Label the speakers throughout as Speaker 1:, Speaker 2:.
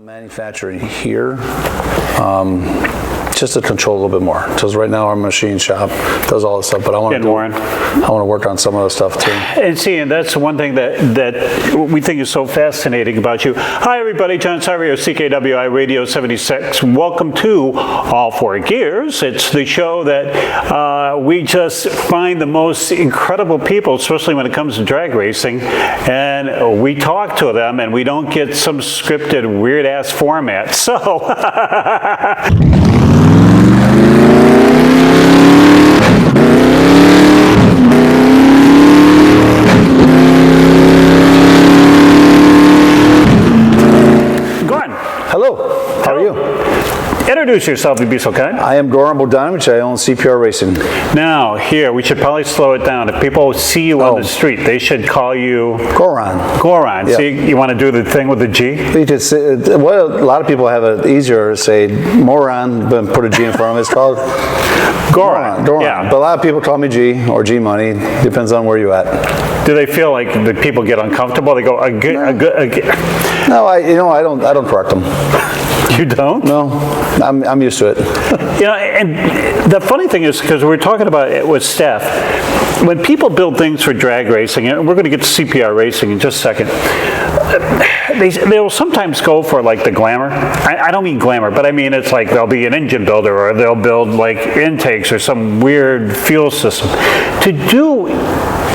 Speaker 1: Manufacturing here, just to control a little bit more. Because right now our machine shop does all this stuff, but I want to work on some of the stuff too.
Speaker 2: And that's one thing that we think is so fascinating about you. Hi everybody, John Sario, CKiW, iRADIO 76. Welcome to All 4 Gears. It's the show that we just find the most incredible people, especially when it comes to drag racing, and we talk to them and we don't get some scripted weird ass format. So Goran.
Speaker 1: Hello, how are you?
Speaker 2: Introduce yourself, if you'd be so kind.
Speaker 1: I am Goran Bogdanovic. I own CPR Racing.
Speaker 2: Now, here, we should probably slow it down. If people see you on the street, they should call you
Speaker 1: Goran.
Speaker 2: Goran.
Speaker 1: Yep.
Speaker 2: See, you want to do the thing with the G?
Speaker 1: You could say, well, a lot of people have it easier to say moron, but put a G in front of it. It's called
Speaker 2: Goran.
Speaker 1: Goran.
Speaker 2: Yeah.
Speaker 1: But a lot of people call me G or G Money. Depends on where you're at.
Speaker 2: Do they feel like the people get uncomfortable? They go,
Speaker 1: No, I don't correct them.
Speaker 2: You don't?
Speaker 1: No, I'm used to it.
Speaker 2: And the funny thing is, because we're talking about it with Steph, when people build things for drag racing, and we're going to get to CPR racing in just a second, they'll sometimes go for like the glamour. I don't mean glamour, but I mean it's like they'll be an engine builder, or they'll build like intakes or some weird fuel system.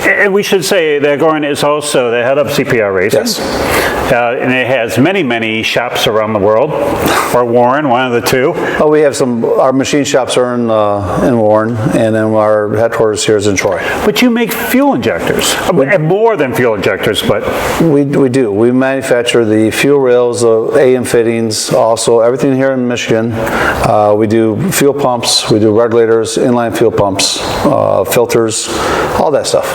Speaker 2: And we should say that Goran is also the head of CPR Racing.
Speaker 1: Yes.
Speaker 2: And it has many, many shops around the world. Or Warren, one of the two.
Speaker 1: Oh, we have our machine shops are in Warren, and then our headquarters here is in Troy.
Speaker 2: But you make fuel injectors. More than fuel injectors, but...
Speaker 1: We do. We manufacture the fuel rails, the AM fittings, also everything here in Michigan. We do fuel pumps, we do regulators, inline fuel pumps, filters, all that stuff.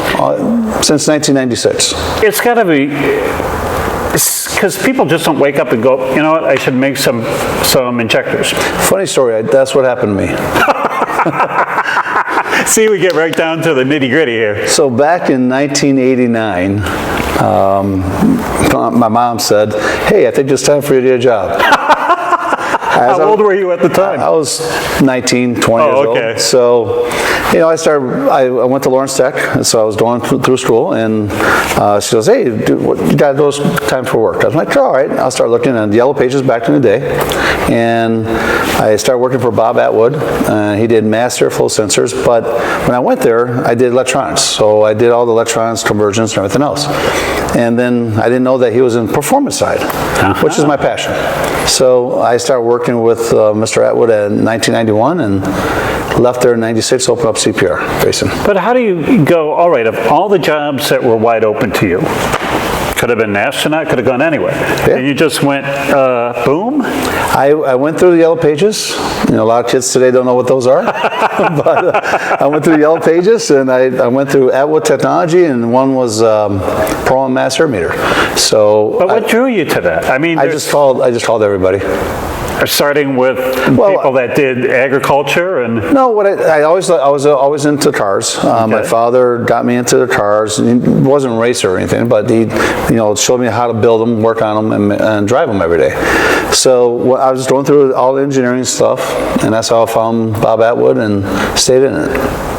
Speaker 1: Since 1996.
Speaker 2: It's got to be, because people just don't wake up and go, you know what, I should make some injectors.
Speaker 1: Funny story, that's what happened to me.
Speaker 2: See, we get right down to the nitty gritty here.
Speaker 1: So back in 1989, my mom said, hey, I think it's time for you to get a job.
Speaker 2: How old were you at the time?
Speaker 1: I was 19, 20 years old. So, I went to Lawrence Tech, and so I was going through school, and she goes, hey, you got those time for work? I was like, all right. I'll start looking at Yellow Pages back in the day, and I started working for Bob Atwood. He did master flow sensors, but when I went there, I did electronics. So I did all the electronics, conversions, and everything else. And then I didn't know that he was in performance side, which is my passion. So I started working with Mr. Atwood in 1991 and left there in 96, opened up CPR Racing.
Speaker 2: But how do you go, all right, of all the jobs that were wide open to you, could have been an astronaut, could have gone anywhere. Yeah. And you just went, boom?
Speaker 1: I went through the Yellow Pages. A lot of kids today don't know what those are. But I went through the Yellow Pages, and I went through Atwood Technology, and one was Pro and Master Meter. So,
Speaker 2: but what drew you to that? I mean,
Speaker 1: I just called everybody.
Speaker 2: Starting with people that did agriculture and
Speaker 1: no, I was always into cars. My father got me into the cars. He wasn't a racer or anything, but he showed me how to build them, work on them, and drive them every day. So I was going through all the engineering stuff, and that's how I found Bob Atwood and stayed in it.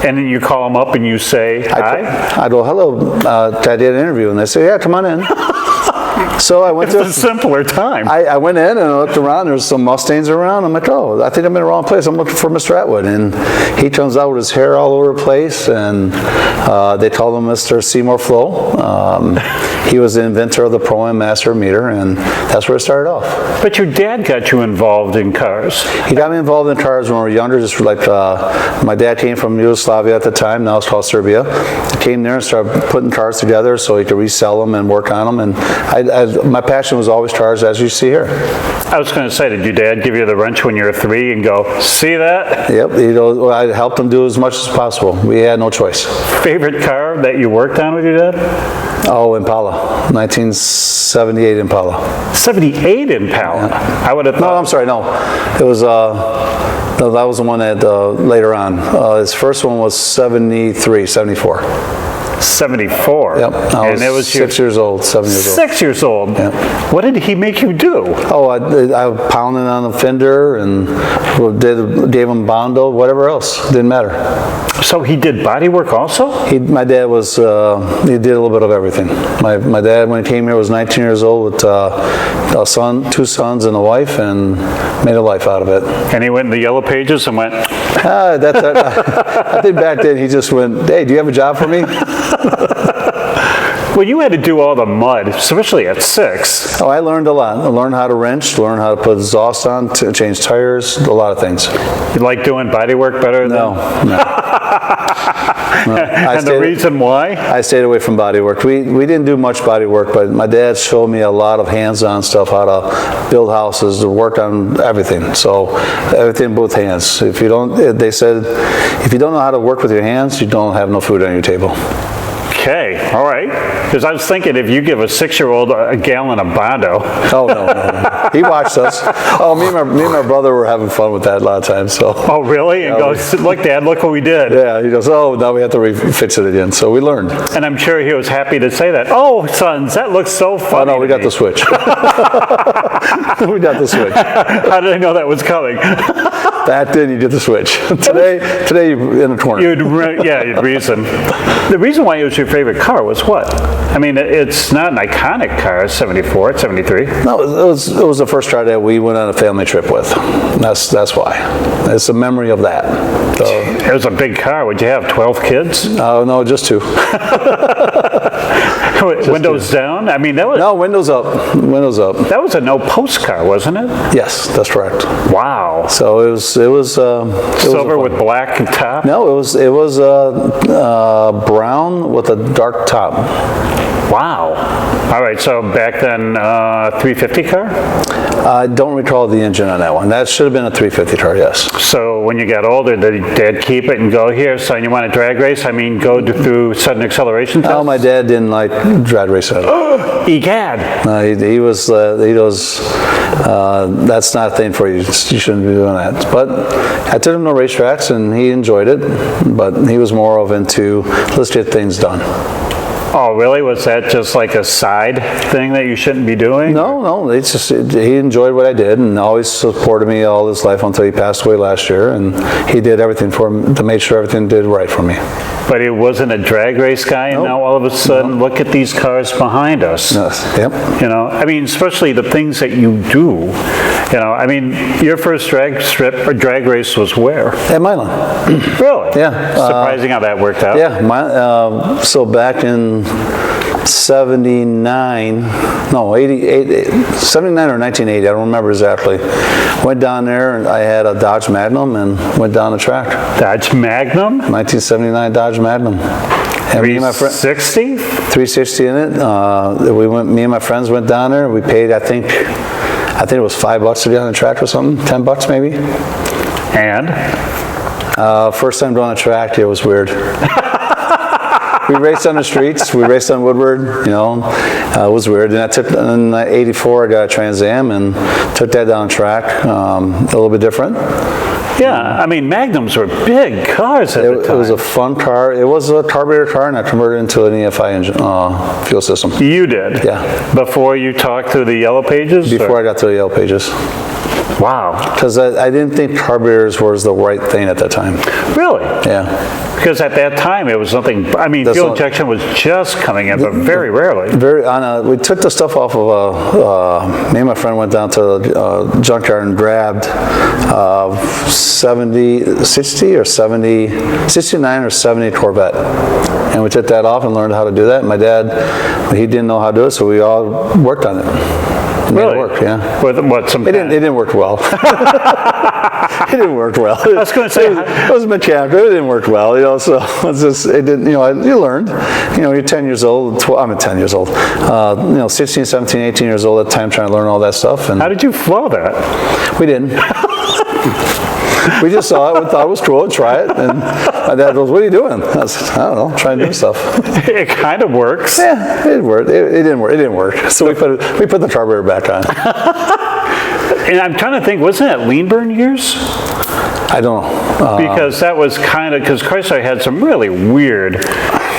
Speaker 2: And then you call them up and you say hi.
Speaker 1: I go, hello, I did an interview, and they say, yeah, come on in. So I went
Speaker 2: to a simpler time.
Speaker 1: I went in and I looked around. There was some Mustangs around. I'm like, oh, I think I'm in the wrong place. I'm looking for Mr. Atwood, and he comes out with his hair all over the place. And they called him Mr. Seymour Flow. He was the inventor of the Pro and Master meter, and that's where it started off.
Speaker 2: But your dad got you involved in cars.
Speaker 1: He got me involved in cars when we were younger. Just like my dad came from Yugoslavia at the time. Now it's called Serbia. He came there and started putting cars together so he could resell them and work on them. And my passion was always cars, as you see here.
Speaker 2: I was going to say, did your dad give you the wrench when you were 3 and go, see that?
Speaker 1: Yep. I helped him do as much as possible. We had no choice.
Speaker 2: Favorite car that you worked on with your dad?
Speaker 1: Oh, Impala. 1978 Impala.
Speaker 2: 78 Impala? Yeah. I would have thought.
Speaker 1: No, I'm sorry. No. It was, that was the one that later on. His first one was 73, 74.
Speaker 2: 74.
Speaker 1: Yep. I was,
Speaker 2: and it was
Speaker 1: 6 years old, 7 years old.
Speaker 2: 6 years old.
Speaker 1: Yep.
Speaker 2: What did he make you do?
Speaker 1: Oh, I pounded on the fender and gave him Bondo, whatever else. Didn't matter.
Speaker 2: So he did body work also?
Speaker 1: My dad was, he did a little bit of everything. My dad, when he came here, was 19 years old with a son, 2 sons and a wife, and made a life out of it.
Speaker 2: And he went in the Yellow Pages and went...
Speaker 1: I think back then he just went, hey, do you have a job for me?
Speaker 2: Well, you had to do all the mud, especially at 6.
Speaker 1: Oh, I learned a lot. I learned how to wrench, learned how to put exhaust on, to change tires, a lot of things.
Speaker 2: You like doing body work better than...
Speaker 1: No.
Speaker 2: And the reason why?
Speaker 1: I stayed away from body work. We didn't do much body work, but my dad showed me a lot of hands-on stuff, how to build houses, to work on everything. So everything both hands. If you don't, they said, if you don't know how to work with your hands, you don't have no food on your table.
Speaker 2: Okay, all right. Because I was thinking if you give a 6-year-old a gallon of Bondo.
Speaker 1: Oh, no. He watched us. Oh, me and my brother were having fun with that a lot of times. So.
Speaker 2: Oh, really? And goes, look, Dad, look what we did.
Speaker 1: Yeah, he goes, oh, now we have to fix it again. So we learned.
Speaker 2: And I'm sure he was happy to say that. Oh, sons, that looks so funny.
Speaker 1: Oh, no, we got the switch. We got the switch.
Speaker 2: How did I know that was coming?
Speaker 1: Back then, you did the switch. Today you're in a corner.
Speaker 2: You'd reason. The reason why it was your favorite car was what? I mean, it's not an iconic car, 74, 73.
Speaker 1: No, it was the first car that we went on a family trip with. That's why. It's a memory of that. So,
Speaker 2: it was a big car. Would you have 12 kids?
Speaker 1: Oh, no, just 2.
Speaker 2: Windows down? I mean, that was...
Speaker 1: No, windows up. Windows up.
Speaker 2: That was a no-post car, wasn't it?
Speaker 1: Yes, that's correct.
Speaker 2: Wow.
Speaker 1: So it was
Speaker 2: silver with black top?
Speaker 1: No, it was brown with a dark top.
Speaker 2: Wow. All right, so back then, 350 car?
Speaker 1: I don't recall the engine on that one. That should have been a 350 car, yes. So
Speaker 2: when you got older, did Dad keep it and go, here, son, you want to drag race? I mean, go through sudden acceleration tests?
Speaker 1: No, my dad didn't like drag race at all.
Speaker 2: Egad.
Speaker 1: He goes, that's not a thing for you. You shouldn't be doing that. But I took him to racetracks, and he enjoyed it. But he was more of into, let's get things done.
Speaker 2: Oh, really? Was that just like a side thing that you shouldn't be doing?
Speaker 1: No. It's just he enjoyed what I did and always supported me all his life until he passed away last year. And he did everything for me to make sure everything did right for me.
Speaker 2: But he wasn't a drag race guy, and now all of a sudden, look at these cars behind us.
Speaker 1: Yes. Yep.
Speaker 2: You know, I mean, especially the things that you do. You know, I mean, your first drag race was where?
Speaker 1: At Milan.
Speaker 2: Really?
Speaker 1: Yeah.
Speaker 2: Surprising how that worked out.
Speaker 1: Yeah. So back in 79 or 1980, I don't remember exactly. Went down there, and I had a Dodge Magnum and went down the track.
Speaker 2: Dodge Magnum?
Speaker 1: 1979 Dodge Magnum. And
Speaker 2: 360?
Speaker 1: 360 in it. Me and my friends went down there. We paid, I think it was $5 to get on the track or something, $10 maybe.
Speaker 2: And?
Speaker 1: First time going on the track, it was weird. We raced on the streets. We raced on Woodward. You know, it was weird. And in '84, I got a Trans Am and took that down track. A little bit different.
Speaker 2: Yeah, I mean, Magnums were big cars at the time.
Speaker 1: It was a fun car. It was a carburetor car, and I converted it into an EFI engine, fuel system.
Speaker 2: You did?
Speaker 1: Yeah.
Speaker 2: Before you talked through the Yellow Pages?
Speaker 1: Before I got to the Yellow Pages.
Speaker 2: Wow.
Speaker 1: Because I didn't think carburetors was the right thing at that time.
Speaker 2: Really?
Speaker 1: Yeah.
Speaker 2: Because at that time it was something, I mean, fuel injection was just coming in, but very rarely.
Speaker 1: We took the stuff off of me and my friend went down to the junkyard and grabbed 69 or 70 Corvette. And we took that off and learned how to do that. My dad, he didn't know how to do it, so we all worked on it.
Speaker 2: Really?
Speaker 1: It worked, yeah.
Speaker 2: With what?
Speaker 1: It didn't work well. It didn't work well.
Speaker 2: I was going to say
Speaker 1: it was mechanical. It didn't work well, you know. So it's just it didn't. You know, you learned. You know, you're 10 years old. I'm 10 years old. 16, 17, 18 years old at the time, trying to learn all that stuff. And
Speaker 2: how did you flow that?
Speaker 1: We didn't. We just saw it. We thought it was cool. Try it. And my dad goes, "What are you doing?" I was, I don't know, trying to do stuff.
Speaker 2: It kind of works.
Speaker 1: Yeah, it worked. It didn't work. It didn't work. So we put the carburetor back on.
Speaker 2: And I'm trying to think, wasn't it lean burn years?
Speaker 1: I don't know.
Speaker 2: Because that was kind of, because Chrysler had some really weird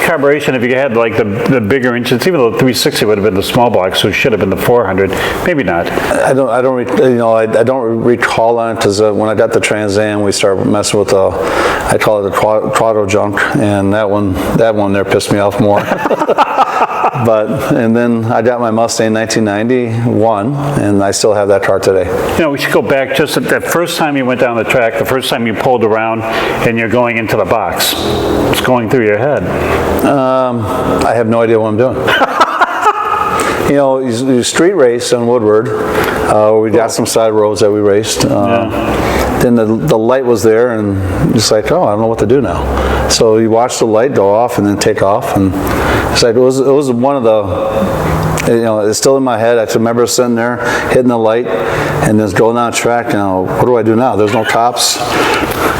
Speaker 2: carburation, if you had like the bigger engines, even though the 360 would have been the small block, so it should have been the 400. Maybe not.
Speaker 1: I don't recall on it because when I got the Trans Am, we started messing with I call it the throttle junk, and that one there pissed me off more. And then I got my Mustang in 1991, and I still have that car today.
Speaker 2: We should go back just at that first time you went down the track, the first time you pulled around, and you're going into the box. What's going through your head?
Speaker 1: I have no idea what I'm doing. You street race on Woodward. We got some side roads that we raced. Then the light was there, and just like, oh, I don't know what to do now. So you watch the light go off and then take off, and it's like it was one of the, it's still in my head. I remember sitting there hitting the light and just going down the track. What do I do now? There's no cops.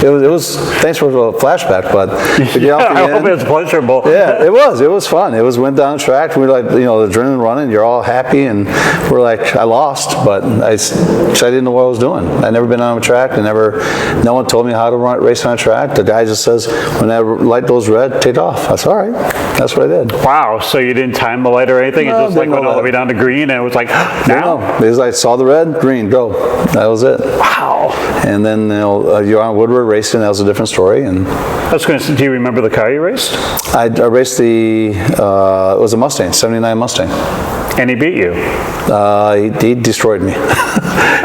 Speaker 1: It was thanks for the flashback, but
Speaker 2: I hope it's pleasurable.
Speaker 1: Yeah, it was fun. Went down the track. We were like, the adrenaline running. You're all happy, and we're like, I lost, but I didn't know what I was doing. I never been on a track. No one told me how to race on a track. The guy just says, when that light goes red, take off. I said, all right. That's what I did.
Speaker 2: Wow. So you didn't time the light or anything?
Speaker 1: No,
Speaker 2: it just went all the way down to green, and it was like, now?
Speaker 1: No. It was like, saw the red, green, go. That was it.
Speaker 2: Wow.
Speaker 1: And then you're on Woodward racing. That was a different story. And
Speaker 2: I was going to say, do you remember the car you raced?
Speaker 1: I raced it was a Mustang, 79 Mustang.
Speaker 2: And he beat you?
Speaker 1: He destroyed me.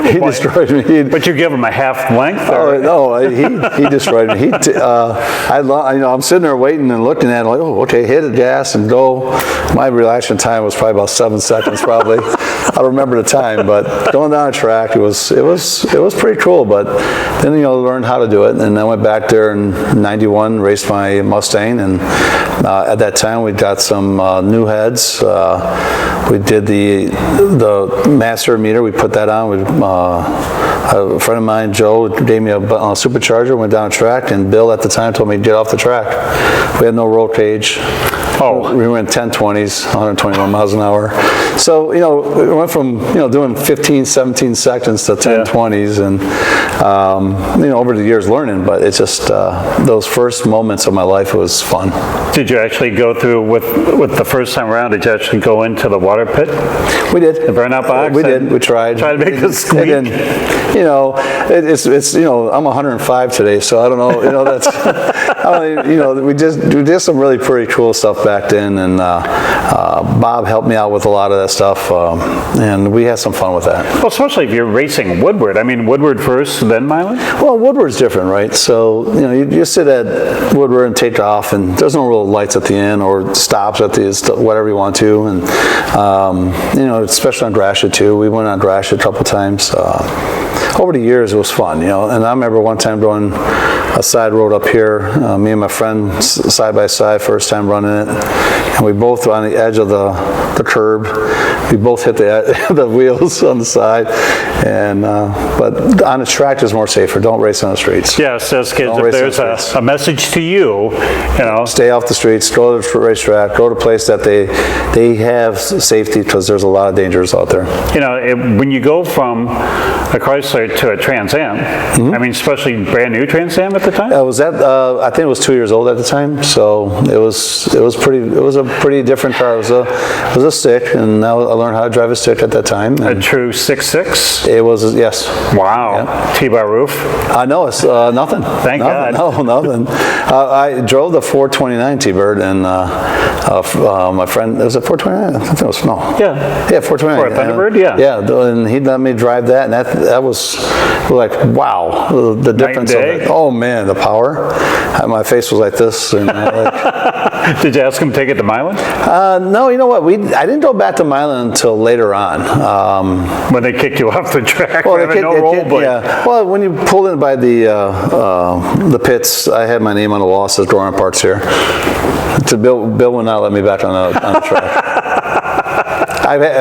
Speaker 1: He destroyed me.
Speaker 2: But you give him a half length?
Speaker 1: Oh no, he destroyed me. I'm sitting there waiting and looking at it like, oh, okay, hit the gas and go. My reaction time was probably about 7 seconds, probably. I don't remember the time, but going down the track, it was pretty cool. But then learned how to do it, and I went back there in '91, raced my Mustang, and at that time we got some new heads. We did the master meter. We put that on. A friend of mine, Joe, gave me a supercharger. Went down the track, and Bill at the time told me to get off the track. We had no roll cage.
Speaker 2: Oh.
Speaker 1: We went 1020s, 121 miles an hour. So, we went from, doing 15, 17 seconds to 1020s, and, over the years learning, but it's just, those first moments of my life was fun.
Speaker 2: Did you actually go through, with the first time around, did you actually go into the water pit?
Speaker 1: We did.
Speaker 2: The burnout box?
Speaker 1: We did. We tried.
Speaker 2: Tried to make it squeak?
Speaker 1: And then, I'm 105 today, so I don't know, that's, we did some really pretty cool stuff back then, and Bob helped me out with a lot of that stuff, and we had some fun with that.
Speaker 2: Well, especially if you're racing Woodward. I mean, Woodward first, then Milan?
Speaker 1: Well, Woodward's different, right? So, you sit at Woodward and take off, and there's no real lights at the end or stops at the whatever you want to, and especially on Gratiot too. We went on Gratiot a couple times. Over the years, it was fun, and I remember one time going a side road up here, me and my friend side by side, first time running it, and we both were on the edge of the curb. We both hit the wheels on the side, and but on the track is more safer. Don't race on the streets.
Speaker 2: Yes, as kids, if there's a message to you,
Speaker 1: stay off the streets, go to the racetrack, go to a place that they have safety, because there's a lot of dangers out there.
Speaker 2: When you go from a Chrysler to a Trans Am, I mean, especially brand new Trans Am at the time.
Speaker 1: I think it was 2 years old at the time, so it was a pretty different car. It was a stick, and I learned how to drive a stick at that time.
Speaker 2: A true 6.6?
Speaker 1: It was, yes.
Speaker 2: Wow. Yep. T-bar roof?
Speaker 1: No, it's nothing.
Speaker 2: Thank God.
Speaker 1: No, nothing. I drove the 429 T-Bird, and my friend, was it 429? I think it was, no. Yeah, 429.
Speaker 2: Or a Thunderbird, yeah.
Speaker 1: Yeah, and he let me drive that, and that was like, wow, the difference of it. Oh man, the power. My face was like this. And
Speaker 2: Did you ask him to take it to Milan?
Speaker 1: No, you know what? I didn't go back to Milan until later on.
Speaker 2: When they kicked you off the track,
Speaker 1: well,
Speaker 2: yeah.
Speaker 1: Well, when you pulled in by the pits, I had my name on the wall. It says Goran Parks here. Bill would not let me back on the track.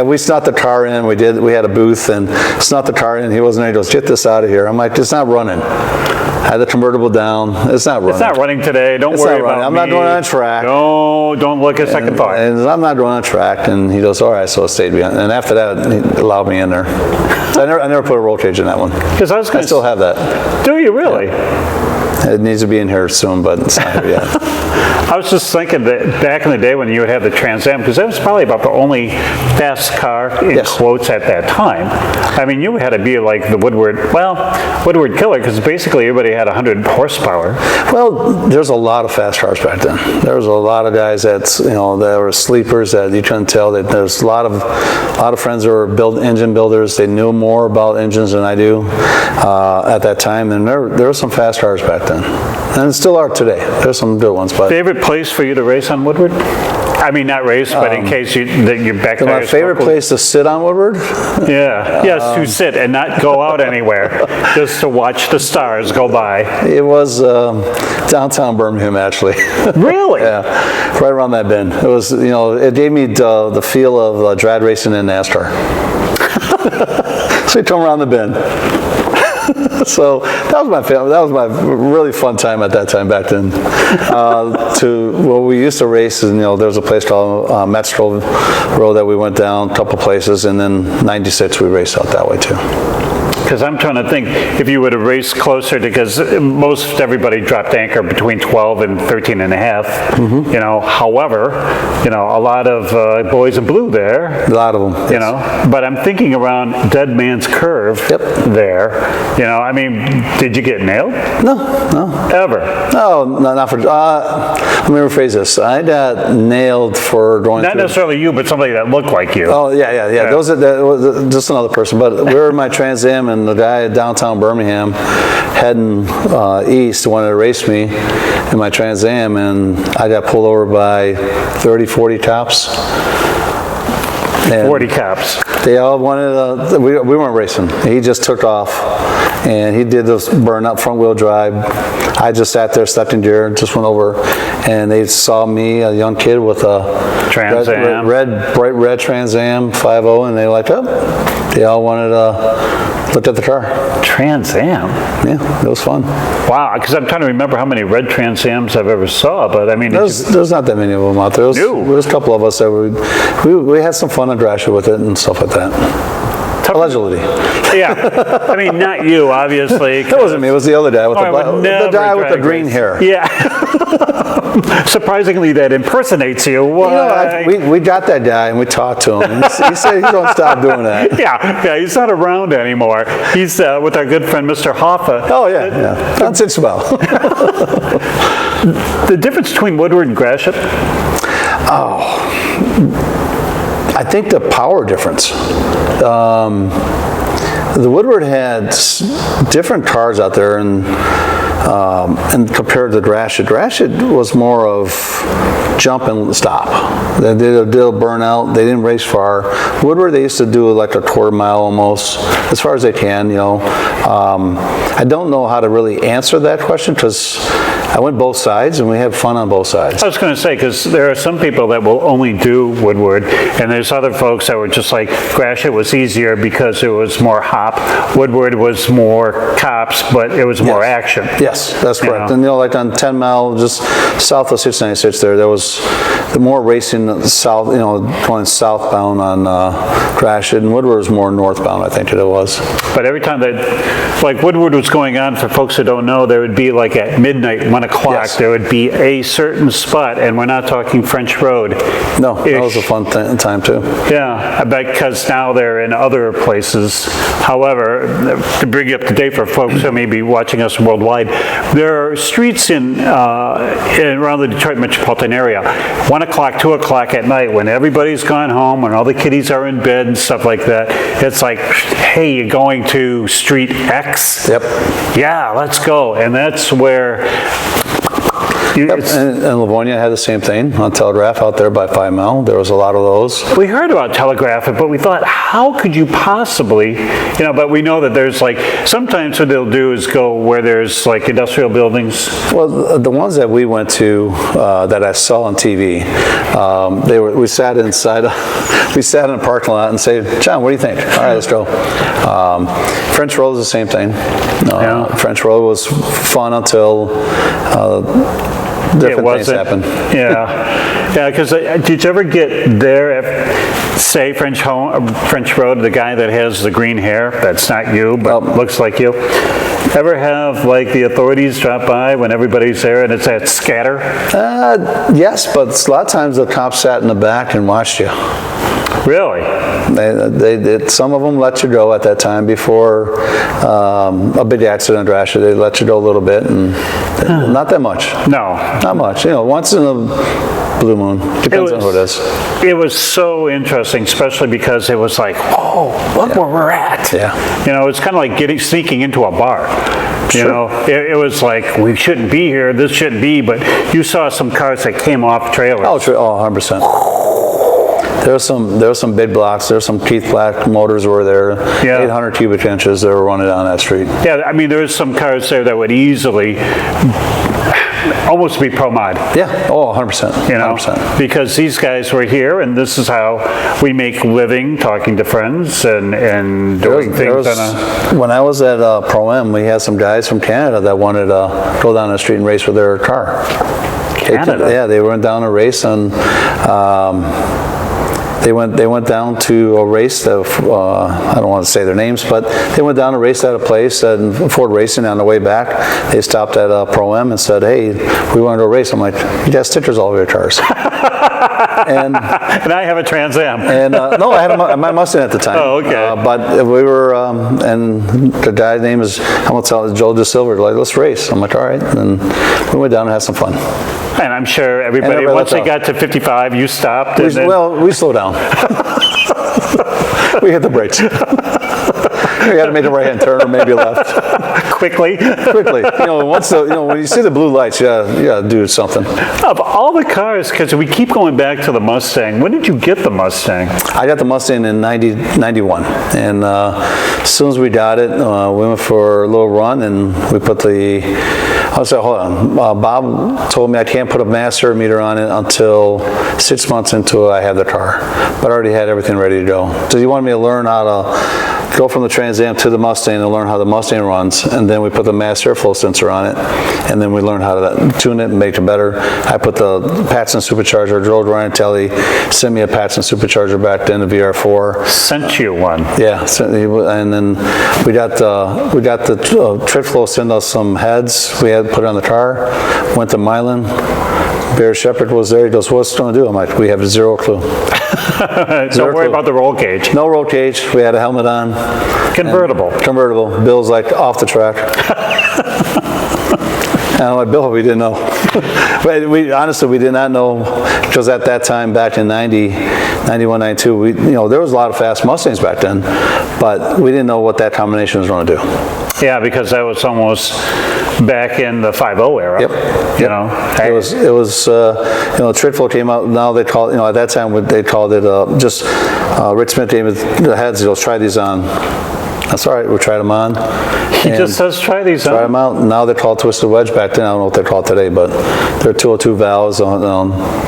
Speaker 1: We snuck the car in. We had a booth and snuck the car in. He wasn't there. He goes, "Get this out of here." I'm like, "It's not running." I had the convertible down. It's not running.
Speaker 2: It's not running today. Don't worry about me.
Speaker 1: I'm not going on track.
Speaker 2: No, don't look a second thought.
Speaker 1: And I'm not going on track. And he goes, "All right." So I stayed behind. And after that, he allowed me in there. So I never put a roll cage in that one.
Speaker 2: Because I still
Speaker 1: have that.
Speaker 2: Do you really?
Speaker 1: It needs to be in here soon, but it's not here yet.
Speaker 2: I was just thinking that back in the day when you would have the Trans Am, because that was probably about the only fast car in quotes at that time. I mean, you had to be like the Woodward killer, because basically everybody had 100 horsepower.
Speaker 1: Well, there's a lot of fast cars back then. There was a lot of guys that were sleepers that you couldn't tell. That there's a lot of friends that were engine builders. They knew more about engines than I do at that time, and there were some fast cars back then, and still are today. There's some good ones. But
Speaker 2: favorite place for you to race on Woodward? I mean, not race, but in case your back tires.
Speaker 1: My favorite place to sit on Woodward?
Speaker 2: Yes, to sit and not go out anywhere, just to watch the stars go by.
Speaker 1: It was downtown Birmingham, actually.
Speaker 2: Really?
Speaker 1: Yeah, right around that bend. It was, it gave me the feel of drag racing in NASCAR. So you come around the bend. So that was my family. That was my really fun time at that time back then. We used to race, and there was a place called Metro Road that we went down, a couple places, and then '96 we raced out that way too.
Speaker 2: Because I'm trying to think if you would have raced closer to, because most everybody dropped anchor between 12 and 13 and a half. However, a lot of boys in blue there.
Speaker 1: A lot of them. Yes.
Speaker 2: But I'm thinking around Dead Man's Curve there. I mean, did you get nailed?
Speaker 1: No.
Speaker 2: Ever?
Speaker 1: No, not for. Let me rephrase this. I got nailed for going.
Speaker 2: Not necessarily you, but somebody that looked like you.
Speaker 1: Oh yeah. That was just another person. But we were in my Trans Am, and the guy at downtown Birmingham heading east wanted to race me in my Trans Am, and I got pulled over by 30, 40 cops. And
Speaker 2: 40 cops.
Speaker 1: They all wanted we weren't racing. He just took off, and he did this burn up front wheel drive. I just sat there, stepped in gear, and just went over, and they saw me, a young kid with a
Speaker 2: Trans Am.
Speaker 1: bright red Trans Am 5.0, and they were like, they all wanted to look at the car.
Speaker 2: Trans Am?
Speaker 1: Yeah, it was fun.
Speaker 2: Wow, because I'm trying to remember how many red Trans Ams I've ever saw, but I mean...
Speaker 1: There's not that many of them out there. There was a couple of us that we had some fun on Gratiot with it and stuff like that. Allegedly.
Speaker 2: Yeah. I mean, not you, obviously.
Speaker 1: That wasn't me. It was the other guy with the guy with the green hair.
Speaker 2: Yeah. Surprisingly, that impersonates you.
Speaker 1: We got that guy and we talked to him. And he said he don't stop doing that.
Speaker 2: Yeah, he's not around anymore. He's with our good friend, Mr. Hoffa.
Speaker 1: Oh, yeah. That's it about.
Speaker 2: The difference between Woodward and Gratiot?
Speaker 1: I think the power difference. The Woodward had different cars out there, and compared to Gratiot, Gratiot was more of jump and stop. They did a burnout. They didn't race far. Woodward, they used to do like a quarter mile almost, as far as they can. I don't know how to really answer that question because I went both sides, and we had fun on both sides.
Speaker 2: I was going to say, because there are some people that will only do Woodward, and there's other folks that were just like, Gratiot was easier because it was more hop. Woodward was more cops, but it was more action.
Speaker 1: Yes, that's correct. And like on 10 Mile, just south of 696 there was the more racing south, going southbound on Gratiot, and Woodward was more northbound, I think it was.
Speaker 2: But every time that, like Woodward was going on, for folks who don't know, there would be like at midnight, 1 o'clock, there would be a certain spot, and we're not talking French Road.
Speaker 1: No, that was a fun time too.
Speaker 2: Yeah, I bet because now they're in other places. However, to bring you up to date for folks who may be watching us worldwide, there are streets in around the Detroit metropolitan area, 1 o'clock, 2 o'clock at night, when everybody's gone home, when all the kiddies are in bed and stuff like that. It's like, hey, you're going to Street X?
Speaker 1: Yep.
Speaker 2: Yeah, let's go. And that's where...
Speaker 1: And Livonia had the same thing on Telegraph out there by 5 Mile. There was a lot of those.
Speaker 2: We heard about Telegraph, but we thought, how could you possibly, but we know that there's like, sometimes what they'll do is go where there's like industrial buildings.
Speaker 1: Well, the ones that we went to that I saw on TV, we sat inside, we sat in a parking lot and said, John, what do you think? All right, let's go. French Road is the same thing. French Road was fun until different things happened. Yeah, because did you ever get there at, say, French Road, the guy that has the green hair, that's not you, but looks like you?
Speaker 2: Ever have like the authorities drop by when everybody's there and it's that scatter?
Speaker 1: Yes, but a lot of times the cops sat in the back and watched you.
Speaker 2: Really?
Speaker 1: Some of them let you go at that time before a big accident or actually they let you go a little bit, and not that much.
Speaker 2: No.
Speaker 1: Not much. Once in a blue moon. Depends on who it is.
Speaker 2: It was so interesting, especially because it was like, oh, look where we're at.
Speaker 1: Yeah.
Speaker 2: It's kind of like sneaking into a bar.
Speaker 1: Sure.
Speaker 2: It was like, we shouldn't be here, this shouldn't be, but you saw some cars that came off trailers.
Speaker 1: Oh, 100%. There were some big blocks. There were some Keith Black motors were there. Yeah. 800 cubic inches that were running down that street.
Speaker 2: Yeah, I mean, there was some cars there that would easily almost be pro mod.
Speaker 1: Yeah. Oh, 100%. 100%.
Speaker 2: Because these guys were here, and this is how we make living, talking to friends and doing things.
Speaker 1: When I was at Pro-Am, we had some guys from Canada that wanted to go down the street and race with their car.
Speaker 2: Canada?
Speaker 1: They went down a race and. They went down to a race that, I don't want to say their names, but they went down to race at a place and Ford Racing. On the way back, they stopped at Pro-Am and said, hey, we want to go race. I'm like, you got stickers all over your cars. and
Speaker 2: I have a Trans Am.
Speaker 1: No, I had my Mustang at the time.
Speaker 2: Oh, okay.
Speaker 1: But we were, and the guy's name is, I'm going to tell it, Joe DeSilver, like, let's race. I'm like, all right. And we went down and had some fun.
Speaker 2: And I'm sure everybody once they got to 55, you stopped.
Speaker 1: We slowed down. We hit the brakes. We had to make a right-hand turn or maybe a left.
Speaker 2: Quickly.
Speaker 1: When you see the blue lights, you gotta do something.
Speaker 2: Of all the cars, because we keep going back to the Mustang, when did you get the Mustang?
Speaker 1: I got the Mustang in 91. And as soon as we got it, we went for a little run and we put hold on. Bob told me I can't put a master meter on it until 6 months into I have the car. But I already had everything ready to go. So he wanted me to learn how to go from the Trans Am to the Mustang and learn how the Mustang runs, and then we put the mass airflow sensor on it, and then we learned how to tune it and make it better. I put the Patson supercharger. Joe Goran sent me a Patson supercharger back then, the VR4.
Speaker 2: Sent you one?
Speaker 1: Yeah, and then we got the trip flow send us some heads we had put on the car. Went to Milan. Bear Shepherd was there. He goes, what's it going to do? I'm like, we have zero clue.
Speaker 2: Don't worry about the roll cage.
Speaker 1: No roll cage. We had a helmet on.
Speaker 2: Convertible.
Speaker 1: Bill's like off the track. And I'm like, Bill, we didn't know. But we did not know, because at that time, back in 90, 91, 92, there was a lot of fast Mustangs back then, but we didn't know what that combination was going to do.
Speaker 2: Yeah, because that was almost back in the 5.0 era.
Speaker 1: Yep. It was Tritful came out. Now they call at that time they called it just Rick Smith gave it the heads. He goes, try these on. That's all right. We tried them on.
Speaker 2: He just says try these on.
Speaker 1: Try them out. Now they're called Twisted Wedge. Back then, I don't know what they're called today, but they're 202 valves.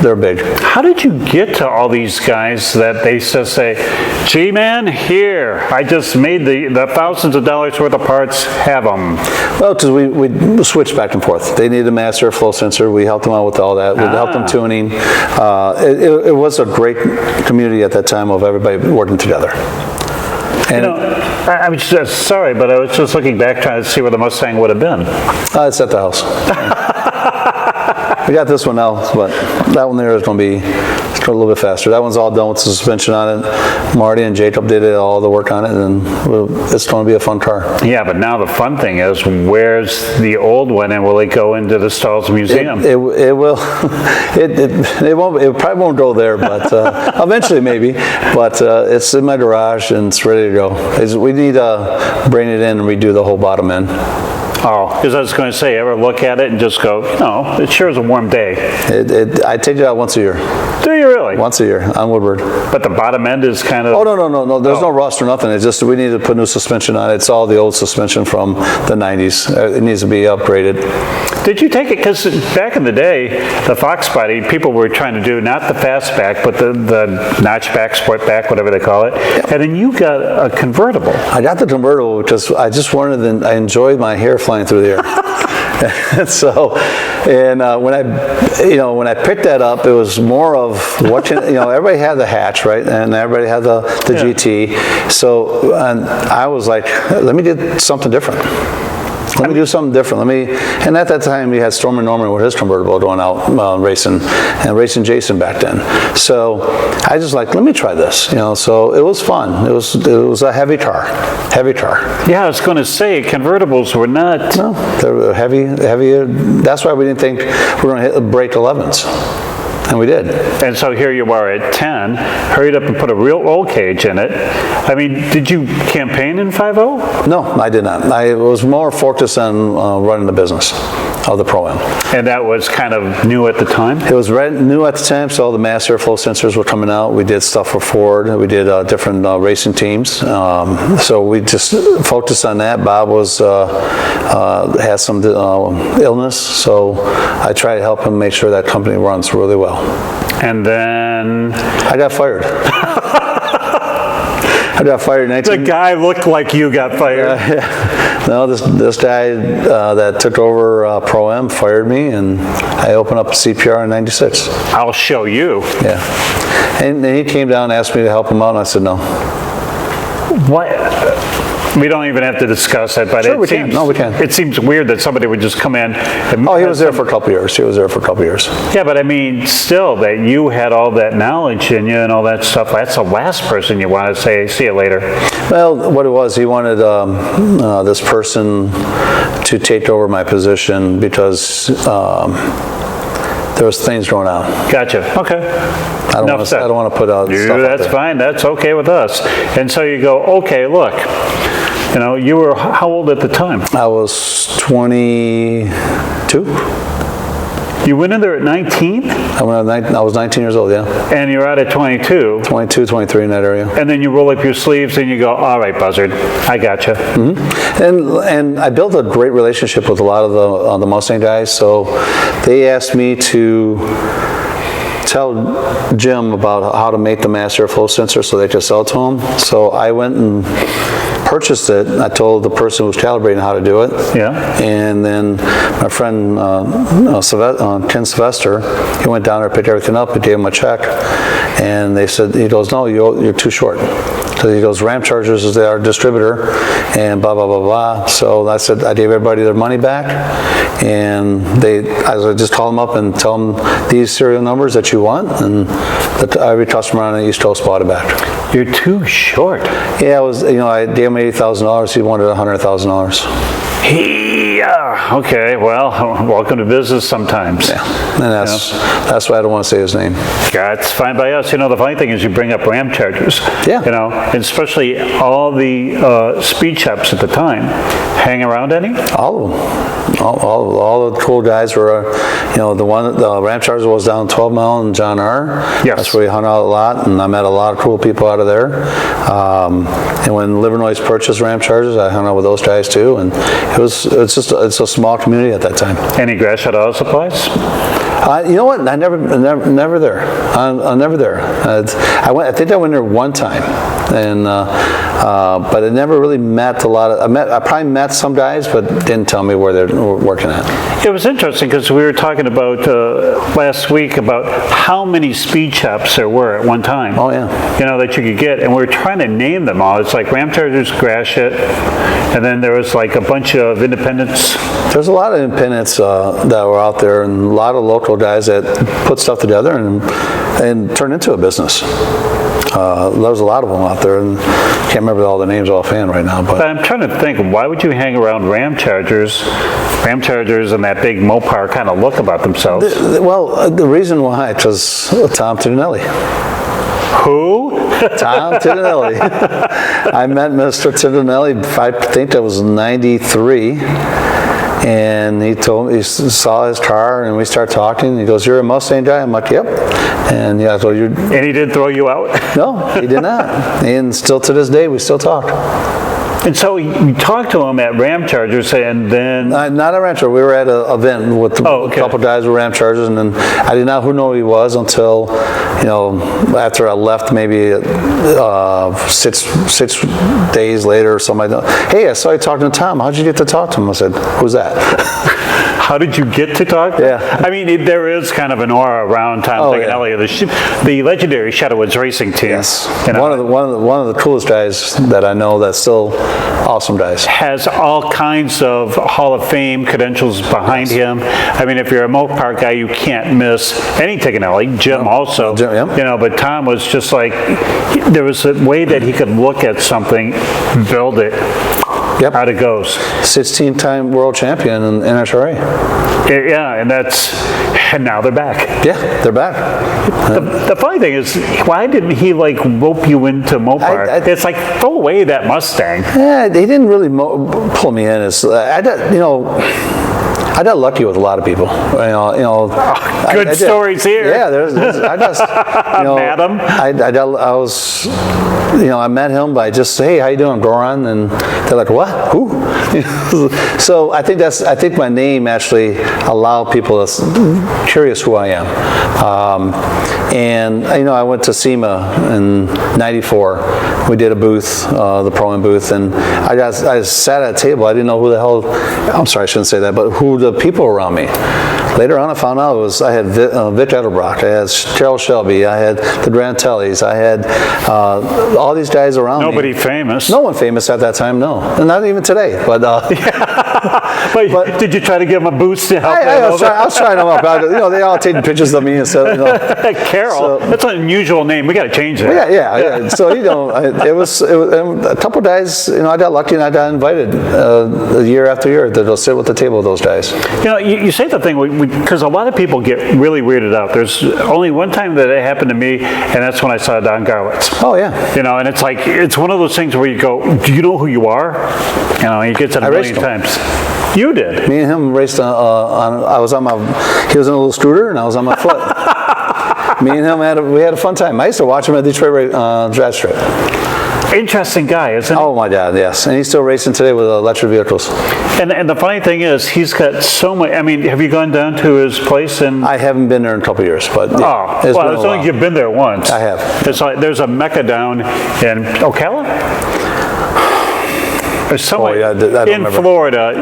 Speaker 1: They're big.
Speaker 2: How did you get to all these guys that they just say, gee, man, here, I just made the thousands of dollars worth of parts, have them?
Speaker 1: Well, because we switched back and forth. They needed a master flow sensor. We helped them out with all that. We helped them tuning. It was a great community at that time of everybody working together. And
Speaker 2: I'm just sorry, but I was just looking back trying to see where the Mustang would have been.
Speaker 1: It's at the house. We got this one now, but that one there is going to be a little bit faster. That one's all done with the suspension on it. Marty and Jacob did all the work on it, and it's going to be a fun car.
Speaker 2: Yeah, but now the fun thing is, where's the old one, and will it go into the Stalls Museum?
Speaker 1: It will. It won't. It probably won't go there, but eventually maybe. But it's in my garage and it's ready to go. We need to bring it in and redo the whole bottom end.
Speaker 2: Oh, because I was going to say, ever look at it and just go, it sure is a warm day.
Speaker 1: I take it out once a year.
Speaker 2: Do you really?
Speaker 1: Once a year on Woodward.
Speaker 2: But the bottom end is kind of...
Speaker 1: Oh, no. There's no rust or nothing. It's just we need to put new suspension on it. It's all the old suspension from the 90s. It needs to be upgraded.
Speaker 2: Did you take it? Because back in the day, the Fox body, people were trying to do not the fastback, but the notchback, sportback, whatever they call it. Yep. And then you got a convertible.
Speaker 1: I got the convertible because I just wanted I enjoyed my hair flying through the air. When I picked that up, it was more of watching. Everybody had the hatch, right, and everybody had the GT. So, and I was like, let me do something different. Let me do something different. And at that time, we had Stormy Norman with his convertible going out racing, and racing Jason back then. So I just like, let me try this. So it was fun. It was a heavy car.
Speaker 2: Yeah, I was going to say convertibles were not.
Speaker 1: No, they were heavier. That's why we didn't think we were going to break 11s. And we did.
Speaker 2: And so here you are at 10, hurried up and put a real roll cage in it. I mean, did you campaign in 5.0?
Speaker 1: No, I did not. I was more focused on running the business of the Pro-Am.
Speaker 2: And that was kind of new at the time?
Speaker 1: It was new at the time, so all the mass airflow sensors were coming out. We did stuff for Ford. We did different racing teams. So we just focused on that. Bob had some illness, so I tried to help him make sure that company runs really well.
Speaker 2: And then
Speaker 1: I got fired. I got fired in
Speaker 2: The guy looked like you got fired.
Speaker 1: Yeah. No, this guy that took over Pro-Am fired me, and I opened up CPR in '96.
Speaker 2: I'll show you.
Speaker 1: Yeah. And he came down and asked me to help him out, and I said no.
Speaker 2: What? We don't even have to discuss it, but
Speaker 1: sure, we can. No, we can.
Speaker 2: It seems weird that somebody would just come in. And
Speaker 1: he was there for a couple years.
Speaker 2: Yeah, but I mean, still, that you had all that knowledge in you and all that stuff. That's the last person you want to say, see you later.
Speaker 1: Well, what it was, he wanted this person to take over my position because there was things going on.
Speaker 2: Gotcha. Okay.
Speaker 1: I don't want to put out stuff out
Speaker 2: That's
Speaker 1: there.
Speaker 2: fine. That's okay with us. And so you go, okay, look. You were how old at the time?
Speaker 1: I was 22.
Speaker 2: You went in there at 19?
Speaker 1: I was 19 years old, yeah.
Speaker 2: And you're out at 22?
Speaker 1: 22, 23 in that area.
Speaker 2: And then you roll up your sleeves and you go, all right, Buzzard, I gotcha.
Speaker 1: Mm-hmm. And I built a great relationship with a lot of the Mustang guys, so they asked me to tell Jim about how to make the mass airflow sensor so they could sell it to him. So I went and purchased it. I told the person who was calibrating how to do it.
Speaker 2: Yeah.
Speaker 1: And then my friend Ken Sylvester, he went down there, picked everything up, he gave him a check, and he goes, no, you're too short. So he goes, Ram Chargers is our distributor, and blah, blah, blah, blah. So I said, I gave everybody their money back, and I just call them up and tell them these serial numbers that you want, and every customer on the East Coast bought it back.
Speaker 2: You're too short.
Speaker 1: Yeah, I gave him $80,000. He wanted $100,000.
Speaker 2: Okay, well, welcome to business sometimes.
Speaker 1: Yeah, and that's why I don't want to say his name.
Speaker 2: That's fine by us. The funny thing is you bring up Ram Chargers.
Speaker 1: Yeah.
Speaker 2: And especially all the speed shops at the time. Hang around any?
Speaker 1: All of them. All the cool guys were, the Ram Charger was down 12 Mile and John R.
Speaker 2: Yes.
Speaker 1: That's where we hung out a lot, and I met a lot of cool people out of there. And when Livernois purchased Ram Chargers, I hung out with those guys too, and it's a small community at that time.
Speaker 2: Any Gratiot Auto Supplies?
Speaker 1: You know what? I never there. I'm never there. I think I went there one time, and but I never really met a lot of. I probably met some guys, but didn't tell me where they're working at.
Speaker 2: It was interesting because we were talking about last week about how many speed shops there were at one time.
Speaker 1: Oh yeah.
Speaker 2: That you could get, and we were trying to name them all. It's like Ram Chargers, Gratiot, and then there was like a bunch of independents.
Speaker 1: There's a lot of independents that were out there, and a lot of local guys that put stuff together and turned into a business. There's a lot of them out there, and I can't remember all the names offhand right now. But
Speaker 2: I'm trying to think, why would you hang around Ram Chargers and that big Mopar kind of look about themselves?
Speaker 1: The reason why, because Tom Tidinelli.
Speaker 2: Who?
Speaker 1: Tom Tidinelli. I met Mr. Tidinelli, I think that was 93. And he saw his car, and we started talking. And he goes, "You're a Mustang guy?" I'm like, "Yep." And yeah, so you're.
Speaker 2: And he didn't throw you out?
Speaker 1: No, he did not. And still to this day, we still talk.
Speaker 2: And so you talked to him at Ram Chargers, and then
Speaker 1: not at Ram Chargers. We were at an event with a couple guys with Ram Chargers, and then I did not know who he was until after I left, maybe 6 days later or something. Hey, I saw you talking to Tom. How'd you get to talk to him? I said, "Who's that?"
Speaker 2: how did you get to talk?
Speaker 1: Yeah.
Speaker 2: I mean, there is kind of an aura around Tom Thiganelli, the legendary Shadowwoods racing team.
Speaker 1: Yes.
Speaker 2: You know,
Speaker 1: one of the coolest guys that I know that's still awesome guys.
Speaker 2: Has all kinds of Hall of Fame credentials behind him. I mean, if you're a Mopar guy, you can't miss any Thiganelli. Jim also.
Speaker 1: Jim, yeah.
Speaker 2: You know, but Tom was just like, there was a way that he could look at something, build it, out it goes.
Speaker 1: 16-time world champion in NHRA.
Speaker 2: Yeah, and now they're back.
Speaker 1: Yeah, they're back.
Speaker 2: The funny thing is, why didn't he like rope you into Mopar? It's like, throw away that Mustang.
Speaker 1: Yeah, they didn't really pull me in. I got lucky with a lot of people.
Speaker 2: Good stories here.
Speaker 1: Yeah, I just,
Speaker 2: Madam.
Speaker 1: I met him by just, hey, how you doing, Goran? And they're like, what? Who? So I think my name actually allowed people to curious who I am. And I went to SEMA in '94. We did a booth, the Pro-Am booth, and I sat at a table. I didn't know who the hell. I'm sorry, I shouldn't say that, but who the people around me. Later on, I found out I had Vic Edelbrock, I had Terrell Shelby, I had the Grantellis, I had all these guys around me.
Speaker 2: Nobody famous.
Speaker 1: No one famous at that time, no. And not even today. But,
Speaker 2: but did you try to give them a boost to help
Speaker 1: I was trying them up. They all taking pictures of me and stuff.
Speaker 2: Carol, that's an unusual name. We got to change that.
Speaker 1: Yeah. So, it was a couple of guys, I got lucky and I got invited year after year to go sit with the table with those guys.
Speaker 2: You say the thing, because a lot of people get really weirded out. There's only one time that it happened to me, and that's when I saw Don Garlitz.
Speaker 1: Oh, yeah.
Speaker 2: And it's like, it's one of those things where you go, do you know who you are? He gets it a million times. You did.
Speaker 1: Me and him raced he was in a little scooter, and I was on my foot. Me and him we had a fun time. I used to watch him at Detroit drag strip.
Speaker 2: Interesting guy, isn't he?
Speaker 1: Oh my God, yes. And he's still racing today with electric vehicles.
Speaker 2: And the funny thing is, he's got so much. I mean, have you gone down to his place?
Speaker 1: I haven't been there in a couple of years, but yeah,
Speaker 2: it's only you've been there once.
Speaker 1: I have.
Speaker 2: It's like there's a Mecca down in Ocala. Or somewhere in Florida,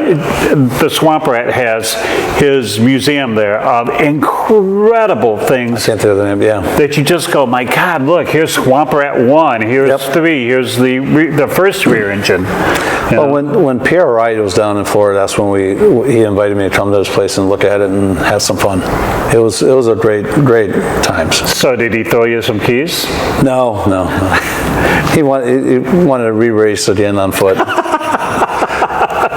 Speaker 2: the Swamp Rat has his museum there of incredible things.
Speaker 1: I can't think of the name,
Speaker 2: that you just go, my God, look, here's Swamp Rat 1, here's 3, here's the first rear engine.
Speaker 1: When iRADIO was down in Florida, that's when he invited me to come to his place and look at it and have some fun. It was a great times.
Speaker 2: So did he throw you some keys?
Speaker 1: No. He wanted to re-race again on foot.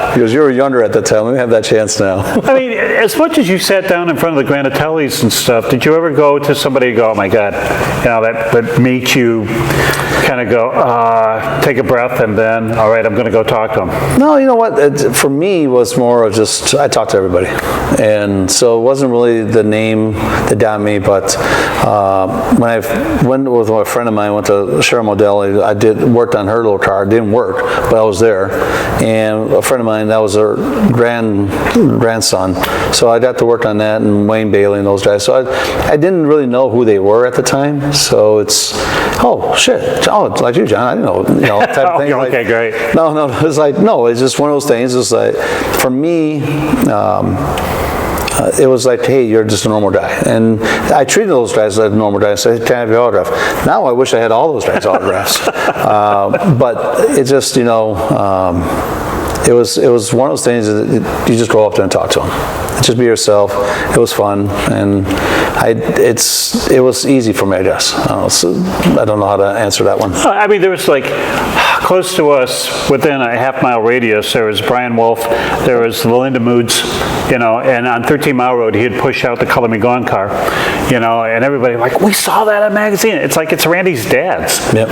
Speaker 1: Because you were younger at the time. Let me have that chance now.
Speaker 2: I mean, as much as you sat down in front of the Granatellis and stuff, did you ever go to somebody and go, oh my God, that made you kind of go, take a breath and then, all right, I'm going to go talk to him?
Speaker 1: No, you know what? For me, it was more of just, I talked to everybody. And so it wasn't really the name that got me, but when I went with a friend of mine, went to Cheryl Modell, I worked on her little car. It didn't work, but I was there. And a friend of mine, that was her grandson. So I got to work on that, and Wayne Bailey and those guys. So I didn't really know who they were at the time. So it's, oh, shit. Oh, it's like you, John. I didn't know, type of thing.
Speaker 2: Okay, great.
Speaker 1: No, it's like, no, it's just one of those things. It's like, for me, it was like, hey, you're just a normal guy. And I treated those guys like a normal guy and said, can I have your autograph? Now I wish I had all those guys' autographs. But it just, it was one of those things that you just go up there and talk to them. Just be yourself. It was fun, and it was easy for me, I guess. I don't know how to answer that one.
Speaker 2: I mean, there was like close to us, within a half-mile radius, there was Brian Wolf, there was Linda Moods, and on 13 Mile Road, he'd push out the Color Me Gone car, and everybody like, we saw that in a magazine. It's like it's Randy's dad's.
Speaker 1: Yep.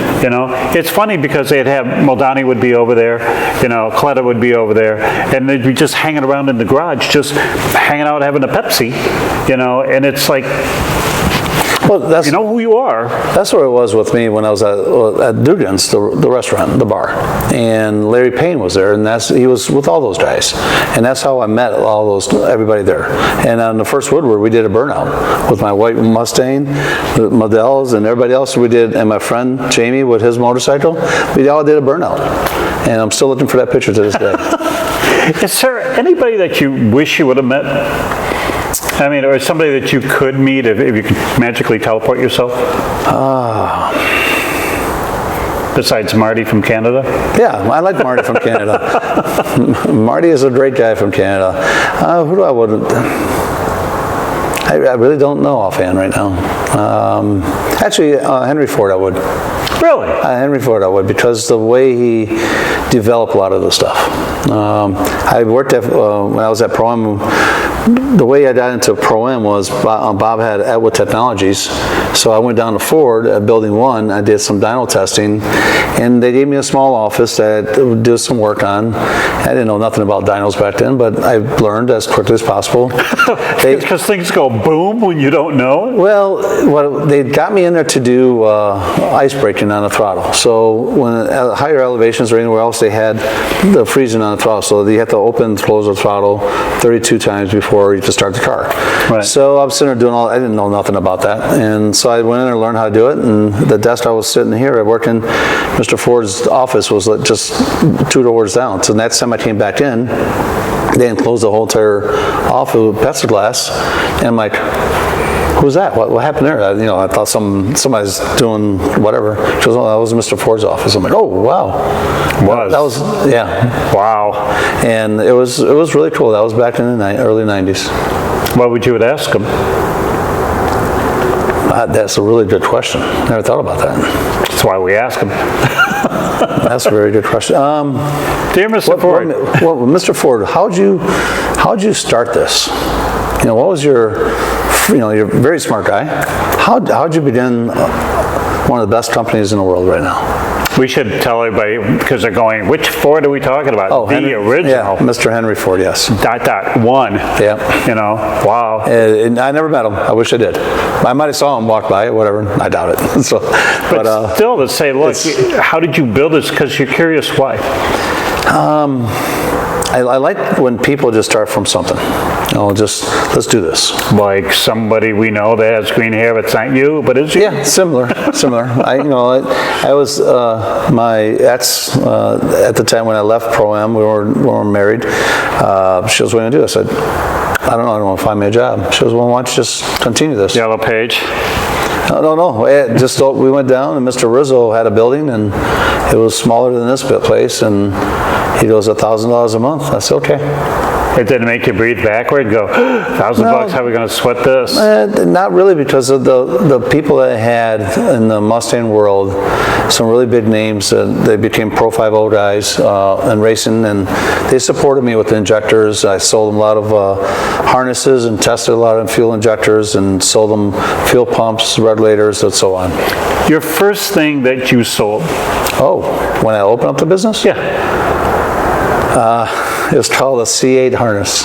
Speaker 2: It's funny because they'd have Moldani would be over there, Coletta would be over there, and they'd be just hanging around in the garage, just hanging out having a Pepsi, and it's like, well, that's, you know who you are.
Speaker 1: That's where it was with me when I was at Dugan's, the restaurant, the bar, and Larry Payne was there, and he was with all those guys, and that's how I met everybody there. And on the first Woodward, we did a burnout with my white Mustang, the Models, and everybody else. And my friend Jamie with his motorcycle. We all did a burnout, and I'm still looking for that picture to this day.
Speaker 2: Is there anybody that you wish you would have met? I mean, or somebody that you could meet if you could magically teleport yourself? Besides Marty from Canada?
Speaker 1: Yeah, I like Marty from Canada. Marty is a great guy from Canada. Who do I would? I really don't know offhand right now. Actually, Henry Ford I would.
Speaker 2: Really?
Speaker 1: Henry Ford I would, because the way he developed a lot of the stuff. I worked at, when I was at Pro-Am, the way I got into Pro-Am was Bob had Atwood Technologies, so I went down to Ford at Building 1, I did some dyno testing, and they gave me a small office that I would do some work on. I didn't know nothing about dynos back then, but I learned as quickly as possible.
Speaker 2: Because things go boom when you don't know it?
Speaker 1: Well, they got me in there to do ice breaking on the throttle. So when at higher elevations or anywhere else, they had the freezing on the throttle. So you have to open and close the throttle 32 times before you can start the car.
Speaker 2: Right.
Speaker 1: So I was sitting there doing all, I didn't know nothing about that. And so I went in and learned how to do it. And the desk I was sitting here, I worked in, Mr. Ford's office was just 2 doors down. So the next time I came back in, they enclosed the whole entire office with plexiglass. And I'm like, who's that? What happened there? I thought somebody's doing whatever. She goes, oh, that was Mr. Ford's office. I'm like, oh, wow. That was, yeah.
Speaker 2: Wow.
Speaker 1: And it was really cool. That was back in the early 90s.
Speaker 2: What would you would ask him?
Speaker 1: That's a really good question. Never thought about that.
Speaker 2: That's why we ask him.
Speaker 1: That's a very good question.
Speaker 2: Dear Mr. Ford.
Speaker 1: Well, Mr. Ford, how'd you start this? What was you're a very smart guy. How'd you begin one of the best companies in the world right now?
Speaker 2: We should tell everybody, because they're going, which Ford are we talking about?
Speaker 1: Oh,
Speaker 2: the original.
Speaker 1: Yeah, Mr. Henry Ford, yes.
Speaker 2: .1.
Speaker 1: Yeah.
Speaker 2: Wow.
Speaker 1: And I never met him. I wish I did. I might have saw him walk by, whatever. I doubt it.
Speaker 2: But still, to say, look, how did you build this? Because you're curious why.
Speaker 1: I like when people just start from something. Let's do this.
Speaker 2: Like somebody we know that has green hair, it's not you, but it's you.
Speaker 1: Yeah, similar. I was my ex at the time when I left Pro-Am. We were married. She was, what are you gonna do? I said, I don't know. I don't want to find me a job. She goes, well, why don't you just continue this?
Speaker 2: Yellow Page.
Speaker 1: No. Just we went down, and Mr. Rizzo had a building, and it was smaller than this place, and he goes, $1,000 a month. I said, okay.
Speaker 2: It didn't make you breathe backward, go, $1,000 bucks, how are we going to sweat this?
Speaker 1: Not really, because of the people that I had in the Mustang world, some really big names. They became Pro 5.0 guys in racing, and they supported me with the injectors. I sold them a lot of harnesses and tested a lot of fuel injectors and sold them fuel pumps, regulators, and so on.
Speaker 2: Your first thing that you sold?
Speaker 1: Oh, when I opened up the business?
Speaker 2: Yeah.
Speaker 1: It was called a C8 harness.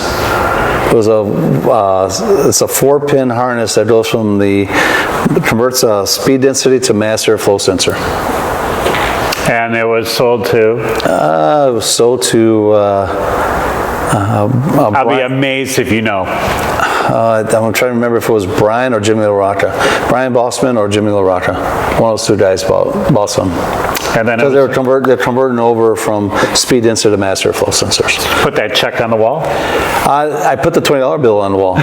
Speaker 1: It was it's a 4-pin harness that goes from converts speed density to mass airflow sensor.
Speaker 2: And it was sold to?
Speaker 1: It was sold to.
Speaker 2: I'll be amazed if you know.
Speaker 1: I'm trying to remember if it was Brian or Jimmy LaRocca. Brian Bossman or Jimmy LaRocca. One of those two guys bought some.
Speaker 2: And then
Speaker 1: they're converting over from speed density to mass airflow sensors.
Speaker 2: Put that check on the wall?
Speaker 1: I put the $20 bill on the wall.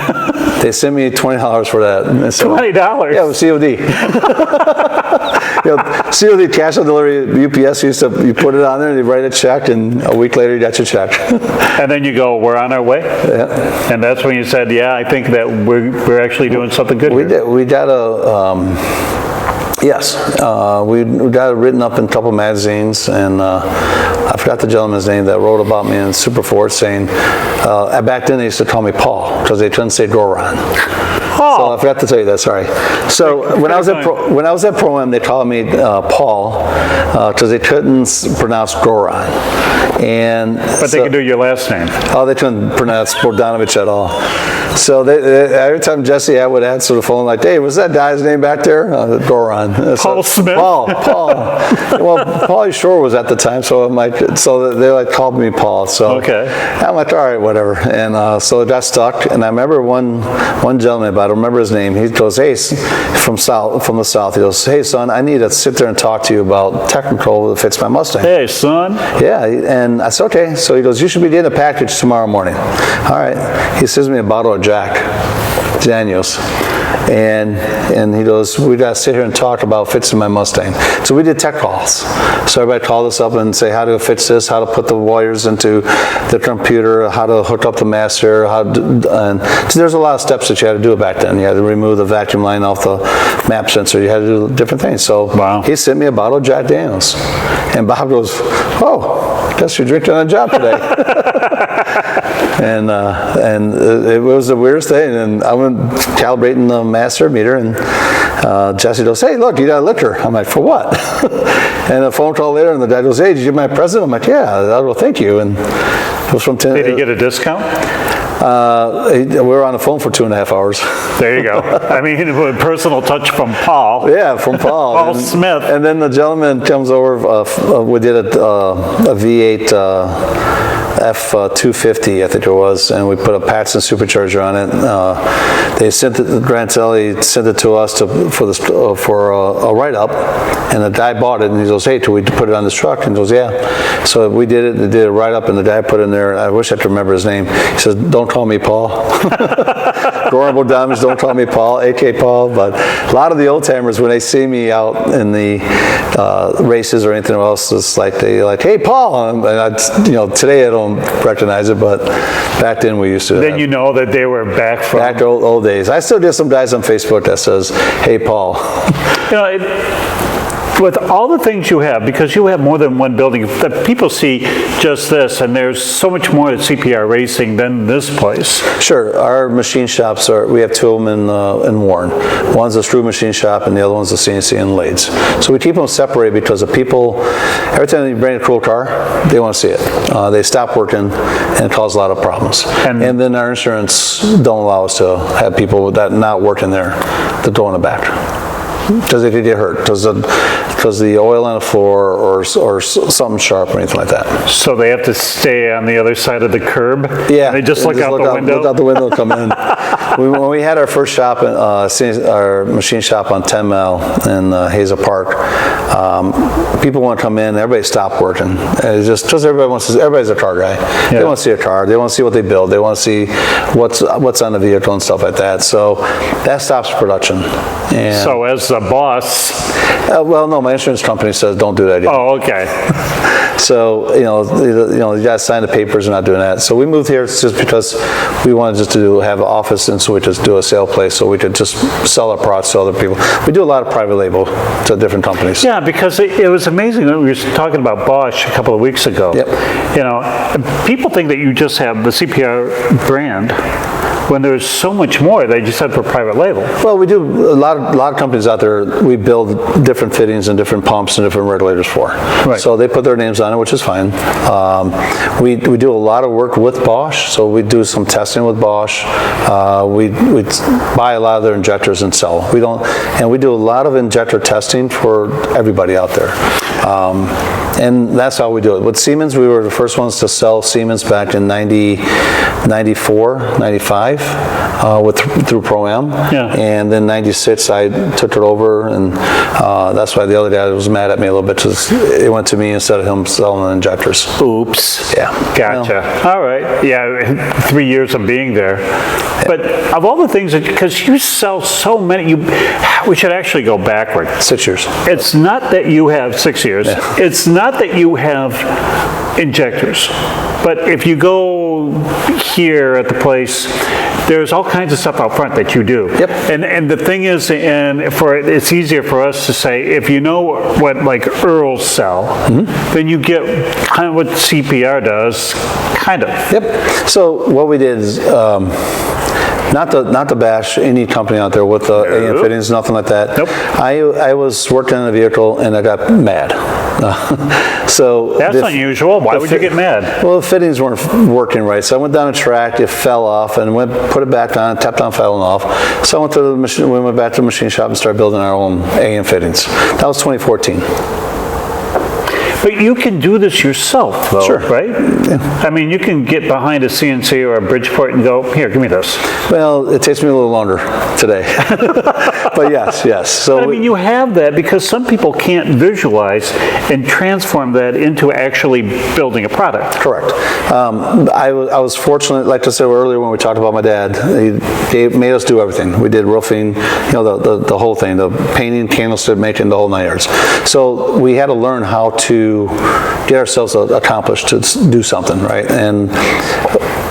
Speaker 1: They sent me $20 for that.
Speaker 2: $20?
Speaker 1: Yeah, it was COD. COD, cash on delivery, UPS, you put it on there and you write a check, and a week later you got your check.
Speaker 2: And then you go, we're on our way?
Speaker 1: Yeah.
Speaker 2: And that's when you said, yeah, I think that we're actually doing something good here.
Speaker 1: We got yes, we got it written up in a couple magazines, and I forgot the gentleman's name that wrote about me in Superforce, saying, back then they used to call me Paul, because they couldn't say Goran. So I forgot to tell you that, sorry. So when I was at Pro-Am, they called me Paul, because they couldn't pronounce Goran.
Speaker 2: But they can do your last name.
Speaker 1: Oh, they couldn't pronounce Bogdanovic at all. So every time Jesse, I would answer the phone like, hey, was that guy's name back there? Goran.
Speaker 2: Paul Smith?
Speaker 1: Paul. Well, Pauly Shore was at the time, so they called me Paul. So
Speaker 2: okay.
Speaker 1: I'm like, all right, whatever. And so it got stuck. And I remember one gentleman about don't remember his name. He goes, hey, from the south. He goes, hey, son, I need to sit there and talk to you about technical that fits my Mustang.
Speaker 2: Hey, son.
Speaker 1: Yeah, and I said, okay. So he goes, you should be getting a package tomorrow morning. All right. He sends me a bottle of Jack Daniels. And he goes, we got to sit here and talk about fixing my Mustang. So we did tech calls. So everybody called us up and say how to fix this, how to put the wires into the computer, how to hook up the master, and so there's a lot of steps that you had to do back then. You had to remove the vacuum line off the map sensor. You had to do different things. So he sent me a bottle of Jack Daniels. And Bob goes, oh, I guess you're drinking on a job today. And it was the weirdest thing. And I went calibrating the master meter, and Jesse goes, hey, look, you got a liquor. I'm like, for what? And a phone call later, and the guy goes, hey, did you get my present? I'm like, yeah. Well, thank you. And it was from 10.
Speaker 2: Did he get a discount?
Speaker 1: We were on the phone for 2.5 hours.
Speaker 2: There you go. I mean, a personal touch from Paul.
Speaker 1: Yeah, from Paul.
Speaker 2: Paul Smith.
Speaker 1: And then the gentleman comes over. We did a V8 F250, I think it was, and we put a Paxton supercharger on it. They sent it. Grant Ellie sent it to us for a write-up, and the guy bought it, and he goes, "Hey, do we put it on this truck?" And he goes, "Yeah." So we did it. They did a write-up, and the guy put in there. I wish I could remember his name. He says, "Don't call me Paul." Goran Bogdanovic, don't call me Paul, a.k.a. Paul. But a lot of the old timers, when they see me out in the races or anything else, it's like "Hey, Paul," and today I don't recognize it, but back then we used to.
Speaker 2: Then you know that they were back
Speaker 1: to old days. I still get some guys on Facebook that says, "Hey, Paul."
Speaker 2: With all the things you have, because you have more than one building, that people see just this, and there's so much more at CPR Racing than this place.
Speaker 1: Sure. Our machine shops we have two of them in Warren. One's a screw machine shop, and the other one's a CNC and lathes. So we keep them separated because the people, every time you bring a cool car, they want to see it. They stop working, and it causes a lot of problems. And then our insurance don't allow us to have people that not working there that go in the back. Because they could get hurt, because the oil on the floor or something sharp or anything like that.
Speaker 2: So they have to stay on the other side of the curb?
Speaker 1: Yeah.
Speaker 2: And they just look out the window?
Speaker 1: Look out the window and come in. When we had our first shop, our machine shop on 10 Mile in Hazel Park, people want to come in, everybody stopped working. It's just because everybody's a car guy. Yeah. They want to see a car, they want to see what they build, they want to see what's on the vehicle and stuff like that. So that stops production. And
Speaker 2: so as the boss...
Speaker 1: well, no, my insurance company says don't do that yet.
Speaker 2: Oh, okay.
Speaker 1: So, you guys sign the papers and not doing that. So we moved here just because we wanted just to have an office, and so we just do a sale place so we could just sell our products to other people. We do a lot of private label to different companies.
Speaker 2: Yeah, because it was amazing when we were talking about Bosch a couple of weeks ago.
Speaker 1: Yep.
Speaker 2: People think that you just have the CPR brand when there's so much more that you said for private label.
Speaker 1: Well, we do a lot of companies out there. We build different fittings and different pumps and different regulators for. Right. So they put their names on it, which is fine. We do a lot of work with Bosch, so we do some testing with Bosch. We buy a lot of their injectors and sell. And we do a lot of injector testing for everybody out there. And that's how we do it. With Siemens, we were the first ones to sell Siemens back in 94, 95 through Pro-Am. Yeah. And then 96, I took it over, and that's why the other guy was mad at me a little bit, because it went to me instead of him selling injectors.
Speaker 2: Oops.
Speaker 1: Yeah.
Speaker 2: Gotcha. All right. Yeah, 3 years of being there. Yeah. But of all the things, because you sell so many, we should actually go backward.
Speaker 1: 6 years.
Speaker 2: It's not that you have 6 years. Yeah. It's not that you have injectors. But if you go here at the place, there's all kinds of stuff out front that you do.
Speaker 1: Yep.
Speaker 2: And the thing is, it's easier for us to say, if you know what like Earls sell, then you get kind of what CPR does, kind of.
Speaker 1: Yep. So what we did is, not to bash any company out there with the AM fittings, nothing like that. Nope. I was working on a vehicle and I got mad. So
Speaker 2: that's unusual. Why would you get mad?
Speaker 1: Well, the fittings weren't working right. So I went down a track, it fell off, and put it back on, tapped on, falling off. So we went back to the machine shop and started building our own AM fittings. That was 2014.
Speaker 2: But you can do this yourself, though,
Speaker 1: Sure.
Speaker 2: right?
Speaker 1: Yeah.
Speaker 2: I mean, you can get behind a CNC or a Bridgeport and go, here, give me this.
Speaker 1: Well, it takes me a little longer today. But yes. So
Speaker 2: But I mean, you have that because some people can't visualize and transform that into actually building a product.
Speaker 1: Correct. I was fortunate, like I said earlier when we talked about my dad, he made us do everything. We did roofing, the whole thing, the painting, candlestick making, the whole 9 yards. So we had to learn how to get ourselves accomplished to do something, right? And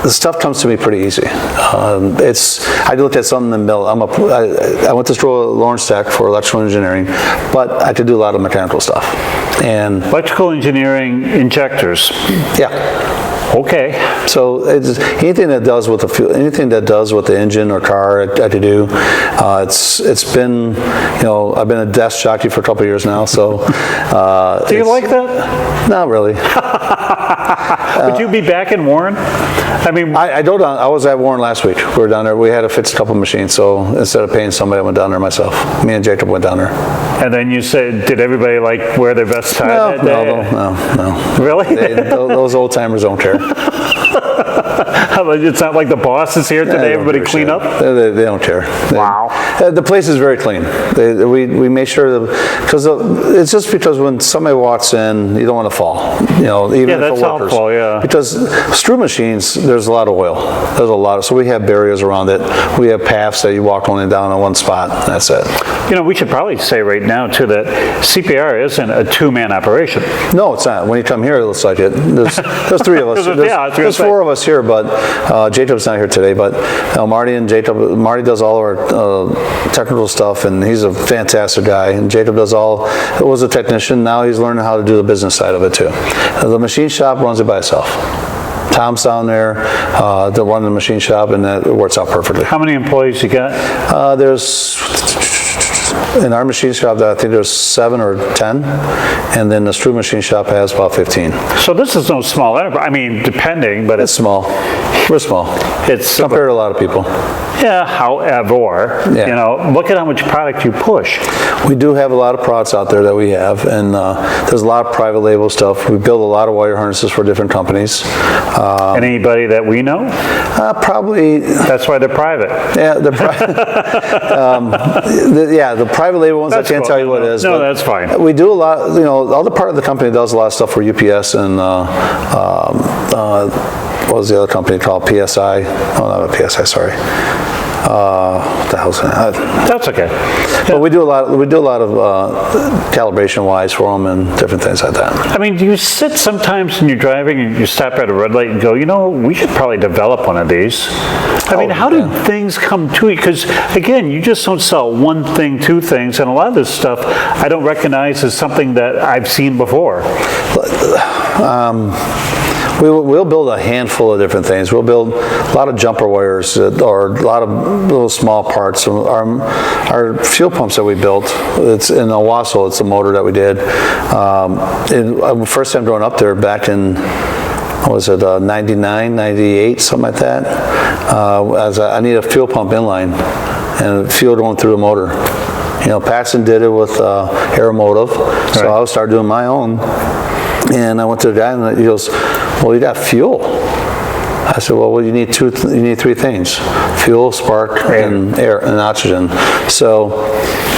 Speaker 1: the stuff comes to me pretty easy. I looked at something in the middle. I went to school at Lawrence Tech for electrical engineering, but I could do a lot of mechanical stuff. And
Speaker 2: Electrical engineering injectors.
Speaker 1: yeah.
Speaker 2: Okay.
Speaker 1: So anything that does with the fuel, anything that does with the engine or car, I could do. It's been, I've been a desk jockey for a couple of years now. So
Speaker 2: do you like that?
Speaker 1: Not really.
Speaker 2: Would you be back in Warren? I mean,
Speaker 1: I was at Warren last week. We were down there. We had to fix a couple of machines. So instead of paying somebody, I went down there myself. Me and Jacob went down there.
Speaker 2: And then you said, did everybody wear their best tie that day?
Speaker 1: No.
Speaker 2: Really?
Speaker 1: Those old timers don't care.
Speaker 2: It's not like the boss is here today, everybody clean up?
Speaker 1: They don't care.
Speaker 2: Wow.
Speaker 1: The place is very clean. We make sure because it's just because when somebody walks in, you don't want to fall. Even if
Speaker 2: that's
Speaker 1: the workers.
Speaker 2: helpful, yeah.
Speaker 1: Because screw machines, there's a lot of oil. There's a lot. So we have barriers around it. We have paths that you walk only down in one spot. That's it.
Speaker 2: We should probably say right now too that CPR isn't a two-man operation.
Speaker 1: No, it's not. When you come here, it looks like it. There's three of us. There's four of us here, but Jacob's not here today. But Marty and Jacob. Marty does all of our technical stuff, and he's a fantastic guy. And Jacob was a technician. Now he's learning how to do the business side of it too. The machine shop runs it by itself. Tom's down there, they're running the machine shop, and that works out perfectly.
Speaker 2: How many employees you got?
Speaker 1: In our machine shop, I think there's 7 or 10, and then the screw machine shop has about 15.
Speaker 2: So this is no small enterprise. I mean, depending, but
Speaker 1: It's small. We're small.
Speaker 2: It's
Speaker 1: compared to a lot of people.
Speaker 2: Yeah, however, look at how much product you push.
Speaker 1: We do have a lot of products out there that we have, and there's a lot of private label stuff. We build a lot of wire harnesses for different companies.
Speaker 2: Anybody that we know?
Speaker 1: Probably.
Speaker 2: That's why they're private.
Speaker 1: Yeah, they're private. The private label ones,
Speaker 2: That's
Speaker 1: I can't tell you what it is.
Speaker 2: No, that's fine.
Speaker 1: We do a lot, all the part of the company does a lot of stuff for UPS and what was the other company called? PSI? Oh, not PSI, sorry. What the hell's that?
Speaker 2: That's okay.
Speaker 1: But we do a lot of calibration wise for them and different things like that.
Speaker 2: I mean, do you sit sometimes when you're driving and you stop at a red light and go, we should probably develop one of these? I mean, how do things come to you? Because again, you just don't sell one thing, two things, and a lot of this stuff I don't recognize as something that I've seen before.
Speaker 1: We'll build a handful of different things. We'll build a lot of jumper wires or a lot of little small parts. Our fuel pumps that we built, it's in Owasso, it's a motor that we did. First time going up there back in, 99, 98, something like that. I need a fuel pump inline and fuel going through the motor. Paxton did it with Aeromotive, so I started doing my own. And I went to the guy and he goes, well, you got fuel. I said, well, you need 3 things: fuel, spark, and air and oxygen. So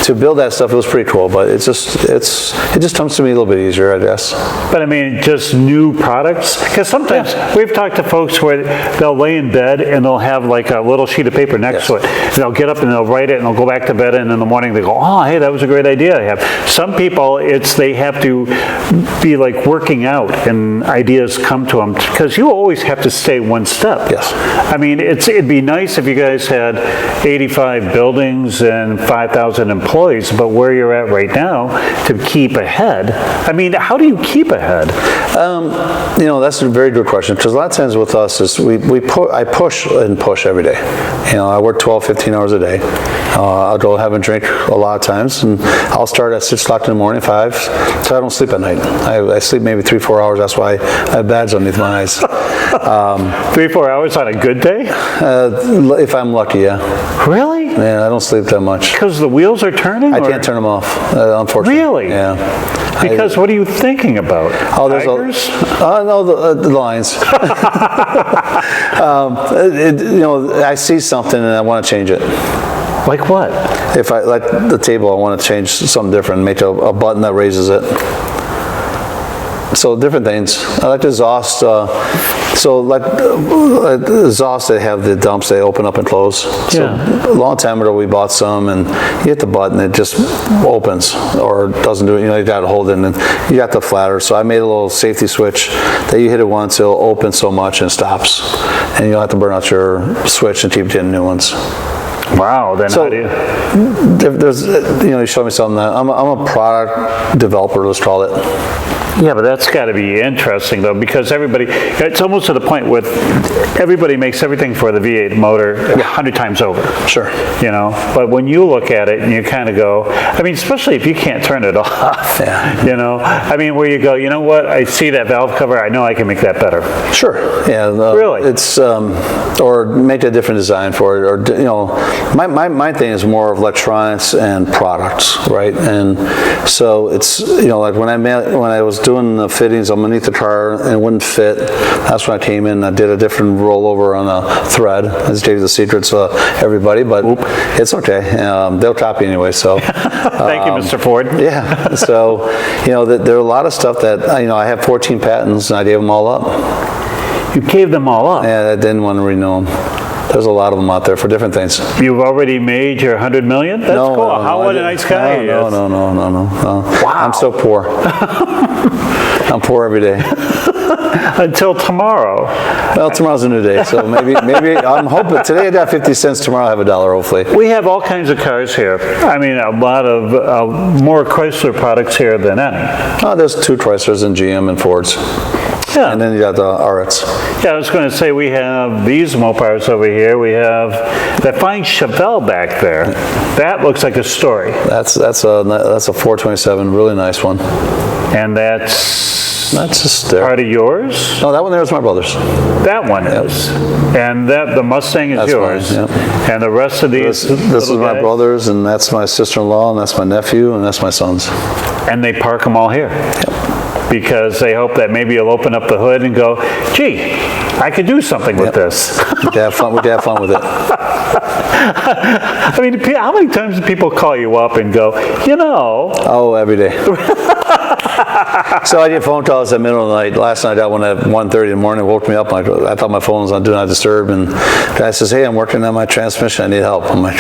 Speaker 1: to build that stuff, it was pretty cool, but it just comes to me a little bit easier, I guess.
Speaker 2: But I mean, just new products? Because sometimes we've talked to folks where they'll lay in bed and they'll have like a little sheet of paper next to it. And they'll get up and they'll write it and they'll go back to bed, and in the morning they go, oh, hey, that was a great idea I have. Some people, they have to be like working out and ideas come to them, because you always have to stay one step.
Speaker 1: Yes.
Speaker 2: I mean, it'd be nice if you guys had 85 buildings and 5,000 employees, but where you're at right now, to keep ahead, I mean, how do you keep ahead?
Speaker 1: That's a very good question, because a lot of times with us is I push every day. I work 12, 15 hours a day. I'll go have a drink a lot of times, and I'll start at 6 o'clock in the morning, 5, so I don't sleep at night. I sleep maybe 3-4 hours. That's why I have bags underneath my eyes.
Speaker 2: 3-4 hours on a good day?
Speaker 1: If I'm lucky, yeah.
Speaker 2: Really?
Speaker 1: Yeah, I don't sleep that much.
Speaker 2: Because the wheels are turning?
Speaker 1: I can't turn them off, unfortunately.
Speaker 2: Really?
Speaker 1: Yeah.
Speaker 2: Because what are you thinking about?
Speaker 1: There's
Speaker 2: Tigers?
Speaker 1: No, the lines. I see something and I want to change it.
Speaker 2: Like what?
Speaker 1: If I like the table, I want to change something different, make a button that raises it. So different things. I like the exhaust. The exhaust, they have the dumps, they open up and close. So a long time ago, we bought some, and you hit the button, it just opens or doesn't do it. You got to hold it, and you got the flatter. So I made a little safety switch that you hit it once, it'll open so much and it stops, and you don't have to burn out your switch and keep getting new ones.
Speaker 2: Wow, then
Speaker 1: so
Speaker 2: how do you?
Speaker 1: There's, you showed me something that I'm a product developer, let's call it.
Speaker 2: Yeah, but that's got to be interesting, though, because it's almost to the point with everybody makes everything for the V8 motor 100 times over.
Speaker 1: Sure.
Speaker 2: But when you look at it and you kind of go, I mean, especially if you can't turn it off, where you go, you know what, I see that valve cover, I know I can make that better.
Speaker 1: Sure. Yeah.
Speaker 2: Really?
Speaker 1: It's, or make a different design for it, or, my thing is more of electronics and products, right? And so it's, like when I was doing the fittings underneath the car and it wouldn't fit, that's when I came in and I did a different rollover on a thread. I just gave you the secrets to everybody, but it's okay. They'll copy anyway, so.
Speaker 2: Thank you, Mr. Ford.
Speaker 1: Yeah, so, there are a lot of stuff that, I have 14 patents and I gave them all up.
Speaker 2: You gave them all up?
Speaker 1: Yeah, I didn't want to renew them. There's a lot of them out there for different things.
Speaker 2: You've already made your 100 million? That's cool. What a nice guy he is.
Speaker 1: No. Wow. I'm so poor. I'm poor every day.
Speaker 2: Until tomorrow.
Speaker 1: Well, tomorrow's a new day, so maybe I'm hoping today I got 50 cents. Tomorrow I have $1, hopefully.
Speaker 2: We have all kinds of cars here. I mean, a lot of more Chrysler products here than any.
Speaker 1: There's 2 Chryslers and GM and Fords. Yeah. And then you got the RX.
Speaker 2: Yeah, I was going to say we have these Mopars over here. We have that fine Chevelle back there. That looks like a story.
Speaker 1: That's a 427, really nice one.
Speaker 2: And that's
Speaker 1: just there.
Speaker 2: Part of yours?
Speaker 1: No, that one there is my brother's.
Speaker 2: That one is. And the Mustang is yours.
Speaker 1: Mine,
Speaker 2: And the rest of these.
Speaker 1: This is my brother's, and that's my sister-in-law, and that's my nephew, and that's my son's.
Speaker 2: And they park them all here.
Speaker 1: Yep.
Speaker 2: Because they hope that maybe you'll open up the hood and go, gee, I could do something with this.
Speaker 1: We could have fun with it.
Speaker 2: I mean, how many times do people call you up and go,
Speaker 1: Oh, every day. So I get phone calls at the middle of the night. Last night I got one at 1:30 in the morning. Woke me up. I thought my phone was on Do Not Disturb. And the guy says, hey, I'm working on my transmission. I need help. I'm like...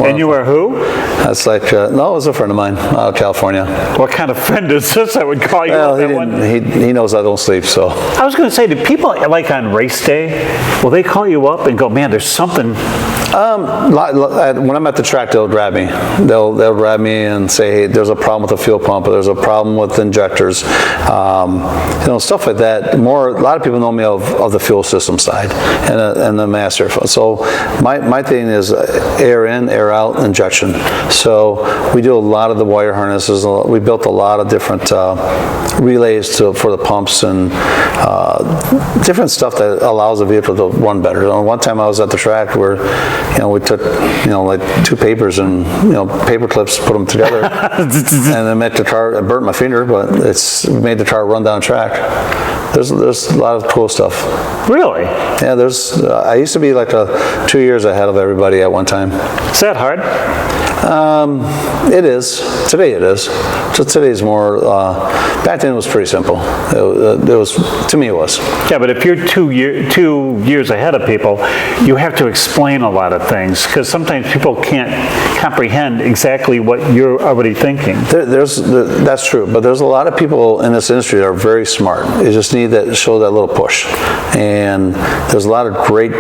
Speaker 2: And you were who?
Speaker 1: That's like, no, it was a friend of mine out of California.
Speaker 2: What kind of friend is this that would call you up at one?
Speaker 1: He knows I don't sleep, so.
Speaker 2: I was going to say, do people, like on race day, will they call you up and go, man, there's something?
Speaker 1: When I'm at the track, they'll grab me. They'll grab me and say, hey, there's a problem with the fuel pump, or there's a problem with injectors, stuff like that. A lot of people know me of the fuel system side and the master. So my thing is air in, air out injection. So we do a lot of the wire harnesses. We built a lot of different relays for the pumps and different stuff that allows the vehicle to run better. One time I was at the track where we took like 2 papers and paper clips, put them together, and then made the car. I burnt my finger, but it's made the car run down track. There's a lot of cool stuff.
Speaker 2: Really?
Speaker 1: Yeah. I used to be like 2 years ahead of everybody at one time.
Speaker 2: Is that hard?
Speaker 1: It is. Today it is. So today's more, back then it was pretty simple. To me it was.
Speaker 2: Yeah, but if you're 2 years ahead of people, you have to explain a lot of things, because sometimes people can't comprehend exactly what you're already thinking.
Speaker 1: That's true, but there's a lot of people in this industry that are very smart. You just need to show that little push. And there's a lot of great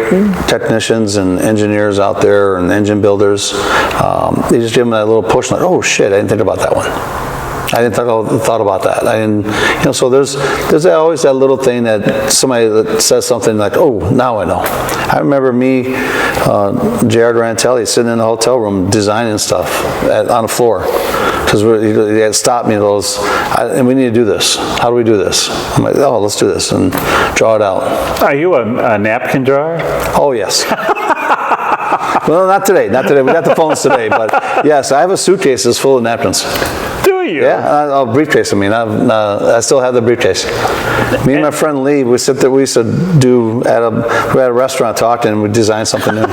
Speaker 1: technicians and engineers out there and engine builders. You just give them that little push, like, oh shit, I didn't think about that one. I didn't thought about that. I didn't, so there's always that little thing that somebody that says something like, oh, now I know. I remember me, Jared Rantelli, sitting in the hotel room designing stuff on the floor. Because he had stopped me, and we need to do this. How do we do this? I'm like, oh, let's do this, and draw it out.
Speaker 2: Are you a napkin drawer?
Speaker 1: Oh, yes. Well, not today. We got the phones today, but yes, I have a suitcase that's full of napkins.
Speaker 2: Do you?
Speaker 1: Yeah, a briefcase. I still have the briefcase. Me and my friend Lee, we sit there. We used to we had a restaurant talking, and we designed something new.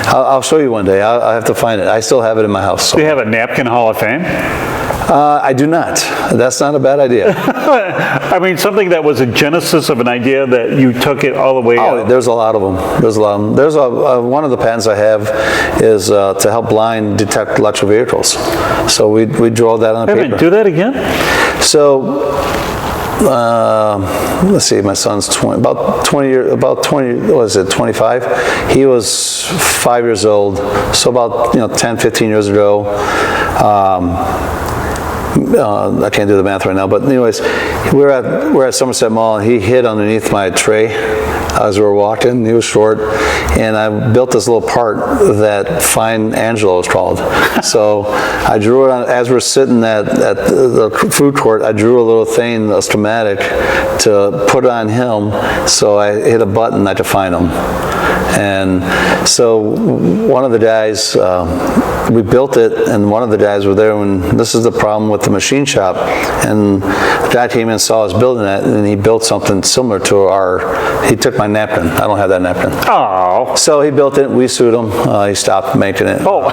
Speaker 1: I'll show you one day. I have to find it. I still have it in my house. So.
Speaker 2: Do you have a napkin Hall of Fame?
Speaker 1: I do not. That's not a bad idea.
Speaker 2: I mean, something that was a genesis of an idea that you took it all the way out.
Speaker 1: There's a lot of them. There's one of the patents I have is to help blind detect electric vehicles. So we draw that on paper.
Speaker 2: Do that again?
Speaker 1: So. Let's see, my son's 25. He was 5 years old, so about 10, 15 years ago. I can't do the math right now, but anyways, we're at Somerset Mall, and he hid underneath my tray as we were walking. He was short, and I built this little part that Fine Angelo is called. So I drew it on, as we're sitting at the food court. I drew a little thing, a schematic, to put on him. So I hit a button, I could find him. And so one of the guys, we built it, and one of the guys were there when this is the problem with the machine shop, and the guy came in and saw us building that, and he built something similar to he took my napkin. I don't have that napkin.
Speaker 2: Oh.
Speaker 1: So he built it, we sued him, he stopped making it.
Speaker 2: Oh,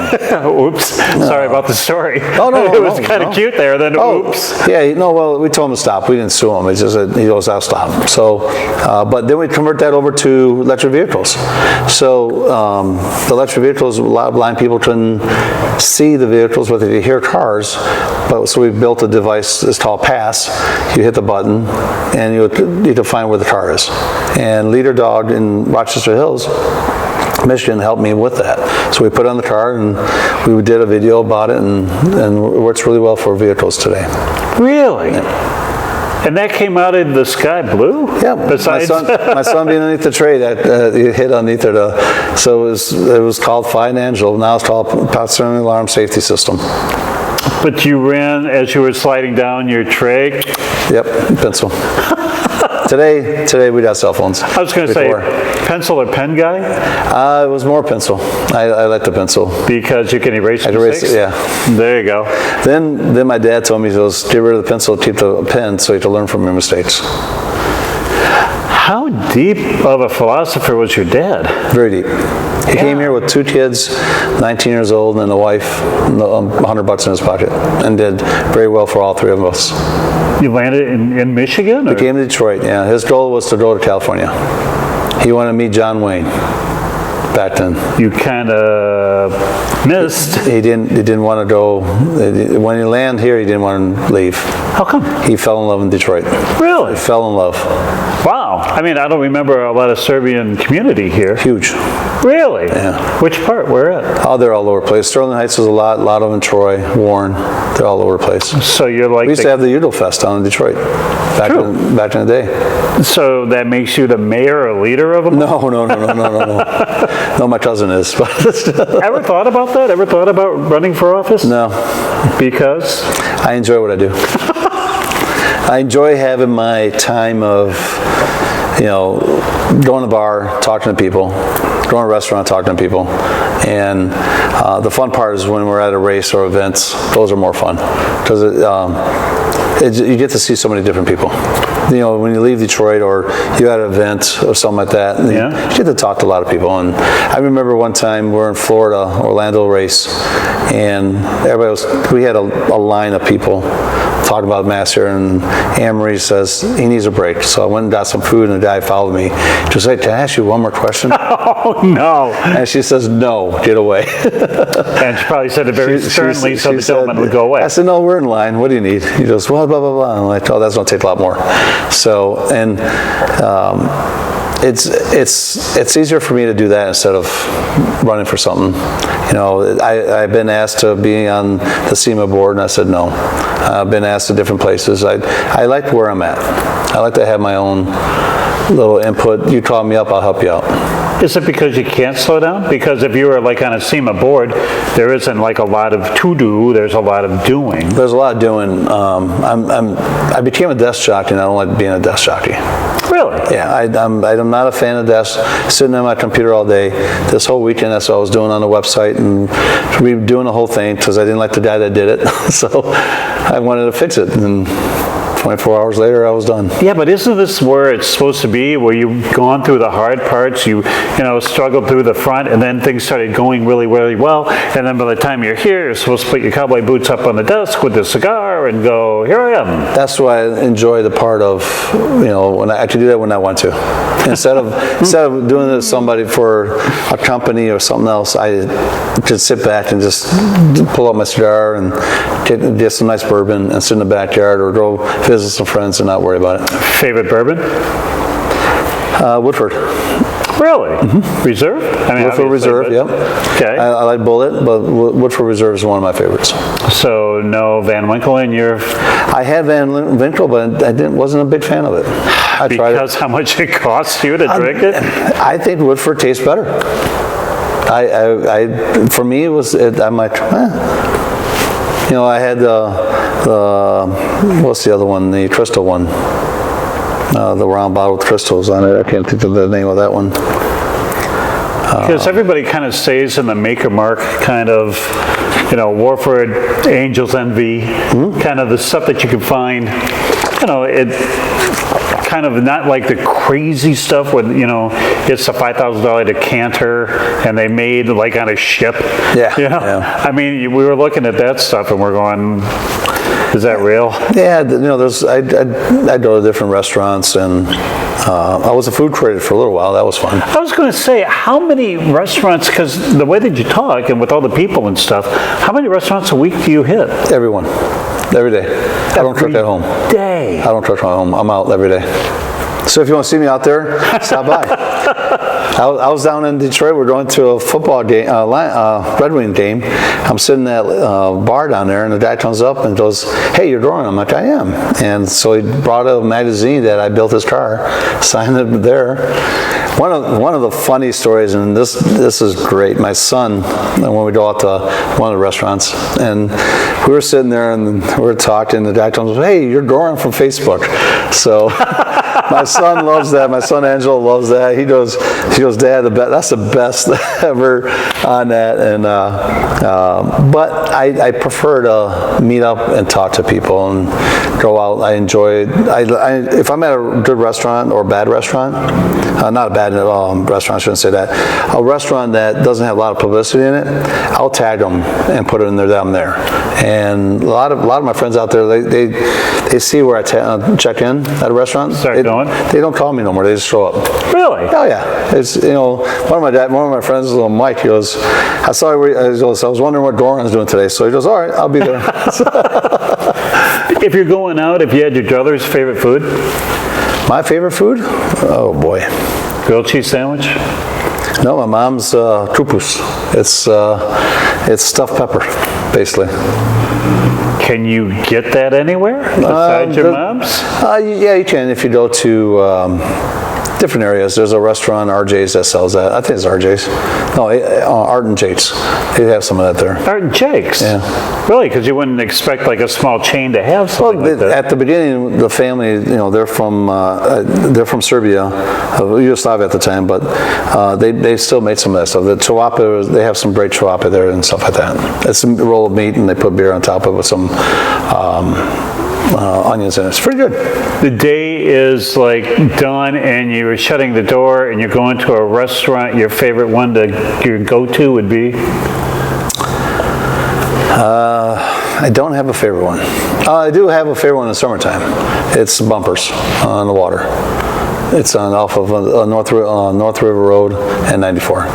Speaker 2: oops. Sorry about the story.
Speaker 1: Oh, no,
Speaker 2: it was kind of cute there, then oops.
Speaker 1: Yeah, well, we told him to stop. We didn't sue him. It's just he goes, I'll stop. So, but then we convert that over to electric vehicles. So the electric vehicles, a lot of blind people couldn't see the vehicles, but they could hear cars. But so we built a device. It's called Pass. You hit the button, and you could find where the car is. And Leader Dog in Rochester Hills, Michigan, helped me with that. So we put it on the car, and we did a video about it, and it works really well for vehicles today.
Speaker 2: Really?
Speaker 1: Yeah.
Speaker 2: And that came out in the sky blue?
Speaker 1: Yeah.
Speaker 2: Besides
Speaker 1: my son being underneath the tray, that he hit underneath it. So it was called Fine Angel. Now it's called Proximity Alarm Safety System.
Speaker 2: But you ran as you were sliding down your tray?
Speaker 1: Yep, pencil. Today we got cell phones.
Speaker 2: I was going to say, pencil or pen guy?
Speaker 1: It was more pencil. I like the pencil.
Speaker 2: Because you can erase
Speaker 1: mistakes? Yeah.
Speaker 2: There you go.
Speaker 1: Then my dad told me, he goes, get rid of the pencil, keep the pen, so you can learn from your mistakes.
Speaker 2: How deep of a philosopher was your dad?
Speaker 1: Very deep. He came here with 2 kids, 19 years old, and a wife, $100 in his pocket, and did very well for all 3 of us.
Speaker 2: You landed in Michigan?
Speaker 1: He came to Detroit, yeah. His goal was to go to California. He wanted to meet John Wayne back then.
Speaker 2: You kind of missed.
Speaker 1: He didn't want to go. When he landed here, he didn't want to leave.
Speaker 2: How come?
Speaker 1: He fell in love in Detroit.
Speaker 2: Really?
Speaker 1: He fell in love.
Speaker 2: Wow. I mean, I don't remember a lot of Serbian community here.
Speaker 1: Huge.
Speaker 2: Really?
Speaker 1: Yeah.
Speaker 2: Which part? Where at?
Speaker 1: Oh, they're all over the place. Sterling Heights was a lot of them in Troy, Warren. They're all over the place.
Speaker 2: So you're like...
Speaker 1: We used to have the Udall Fest down in Detroit back in the day.
Speaker 2: So that makes you the mayor or leader of them?
Speaker 1: No. No, my cousin is.
Speaker 2: Ever thought about that? Ever thought about running for office?
Speaker 1: No.
Speaker 2: Because?
Speaker 1: I enjoy what I do. I enjoy having my time of, going to the bar, talking to people, going to a restaurant, talking to people. And the fun part is when we're at a race or events, those are more fun. Because you get to see so many different people. When you leave Detroit or you're at an event or something like that, you get to talk to a lot of people. And I remember one time we're in Florida, Orlando race, and we had a line of people talking about Master, and Anne-Marie says he needs a break. So I went and got some food, and the guy followed me. She said, can I ask you one more question?
Speaker 2: Oh, no.
Speaker 1: And she says, no, get away.
Speaker 2: And she probably said it very sternly so the gentleman would go away.
Speaker 1: I said, no, we're in line. What do you need? He goes, well, blah, blah, blah. I'm like, oh, that's going to take a lot more. So, and it's easier for me to do that instead of running for something. You know, I've been asked to be on the SEMA board, and I said no. I've been asked to different places. I like where I'm at. I like to have my own little input. You call me up, I'll help you out.
Speaker 2: Is it because you can't slow down? Because if you were like on a SEMA board, there isn't like a lot of to-do, there's a lot of doing.
Speaker 1: There's a lot of doing. I became a desk jockey, and I don't like being a desk jockey.
Speaker 2: Really?
Speaker 1: Yeah, I'm not a fan of desks, sitting on my computer all day. This whole weekend, that's what I was doing on the website, and doing the whole thing because I didn't like the guy that did it. So I wanted to fix it, and 24 hours later, I was done.
Speaker 2: Yeah, but isn't this where it's supposed to be, where you've gone through the hard parts, you struggled through the front, and then things started going really, really well, and then by the time you're here, you're supposed to put your cowboy boots up on the desk with the cigar and go, here I am.
Speaker 1: That's why I enjoy the part of, when I can do that when I want to. Instead of doing it to somebody for a company or something else, I just sit back and just pull up my cigar and get some nice bourbon and sit in the backyard or go visit some friends and not worry about it.
Speaker 2: Favorite bourbon?
Speaker 1: Woodford.
Speaker 2: Really? Mm-hmm. Reserve? I mean,
Speaker 1: Woodford Reserve, yep.
Speaker 2: Okay.
Speaker 1: I like Bullet, but Woodford Reserve is one of my favorites.
Speaker 2: So no Van Winkle in your...
Speaker 1: I had Van Winkle, but I wasn't a big fan of it. I tried
Speaker 2: because
Speaker 1: it.
Speaker 2: how much it costs you to drink it?
Speaker 1: I think Woodford tastes better. For me, I'm like, I had what's the other one? The crystal one. The round bottle with crystals on it. I can't think of the name of that one.
Speaker 2: Because everybody kind of stays in the maker mark kind of, Warford, Angel's Envy, kind of the stuff that you can find, it kind of not like the crazy stuff with, it's a $5,000 decanter and they made like on a ship.
Speaker 1: Yeah. Yeah.
Speaker 2: I mean, we were looking at that stuff and we're going, is that real?
Speaker 1: Yeah, I go to different restaurants, and I was a food critic for a little while. That was fun.
Speaker 2: I was going to say, how many restaurants, because the way that you talk and with all the people and stuff, how many restaurants a week do you hit?
Speaker 1: Everyone. Every day. I don't cook at home.
Speaker 2: Day.
Speaker 1: I don't cook at home. I'm out every day. So if you want to see me out there, stop by. I was down in Detroit. We're going to a football game, Red Wing game. I'm sitting at a bar down there, and the guy comes up and goes, "Hey, you're drawing?" I'm like, "I am." And so he brought a magazine that I built his car, signed it there. One of the funny stories, and this is great. My son, when we go out to one of the restaurants, and we were sitting there and we were talking, the guy comes, "Hey, you're Goran from Facebook." So my son loves that. My son Angelo loves that. He goes, "Dad, that's the best ever on that." And but I prefer to meet up and talk to people and go out. I enjoy. If I'm at a good restaurant or a bad restaurant, not a bad at all restaurant, I shouldn't say that. A restaurant that doesn't have a lot of publicity in it, I'll tag them and put it in there that I'm there. And a lot of my friends out there, they see where I check in at a restaurant.
Speaker 2: Start going.
Speaker 1: They don't call me no more. They just show up.
Speaker 2: Really?
Speaker 1: Oh yeah. It's one of my friends, little Mike. He goes, "I saw you." I was wondering what Goran's doing today. So he goes, "All right, I'll be there."
Speaker 2: If you're going out, if you had your brother's favorite food?
Speaker 1: My favorite food? Oh boy.
Speaker 2: Grilled cheese sandwich?
Speaker 1: No, my mom's kupus. It's stuffed pepper, basically.
Speaker 2: Can you get that anywhere besides your mom's?
Speaker 1: Yeah, you can if you go to different areas. There's a restaurant, RJ's, that sells that. I think it's RJ's. No, Art and Jake's. They have some of that there.
Speaker 2: Art and Jake's?
Speaker 1: Yeah.
Speaker 2: Really? Because you wouldn't expect like a small chain to have something like that.
Speaker 1: At the beginning, the family, they're from Serbia, Yugoslavia at the time, but they still made some of that stuff. The chawapa, they have some great chawapa there and stuff like that. It's a roll of meat and they put beer on top of it with some onions in it. It's pretty good.
Speaker 2: The day is like done and you're shutting the door and you're going to a restaurant. Your favorite one to go to would be?
Speaker 1: I don't have a favorite one. I do have a favorite one in the summertime. It's Bumpers on the water. It's off of North River Road and 94.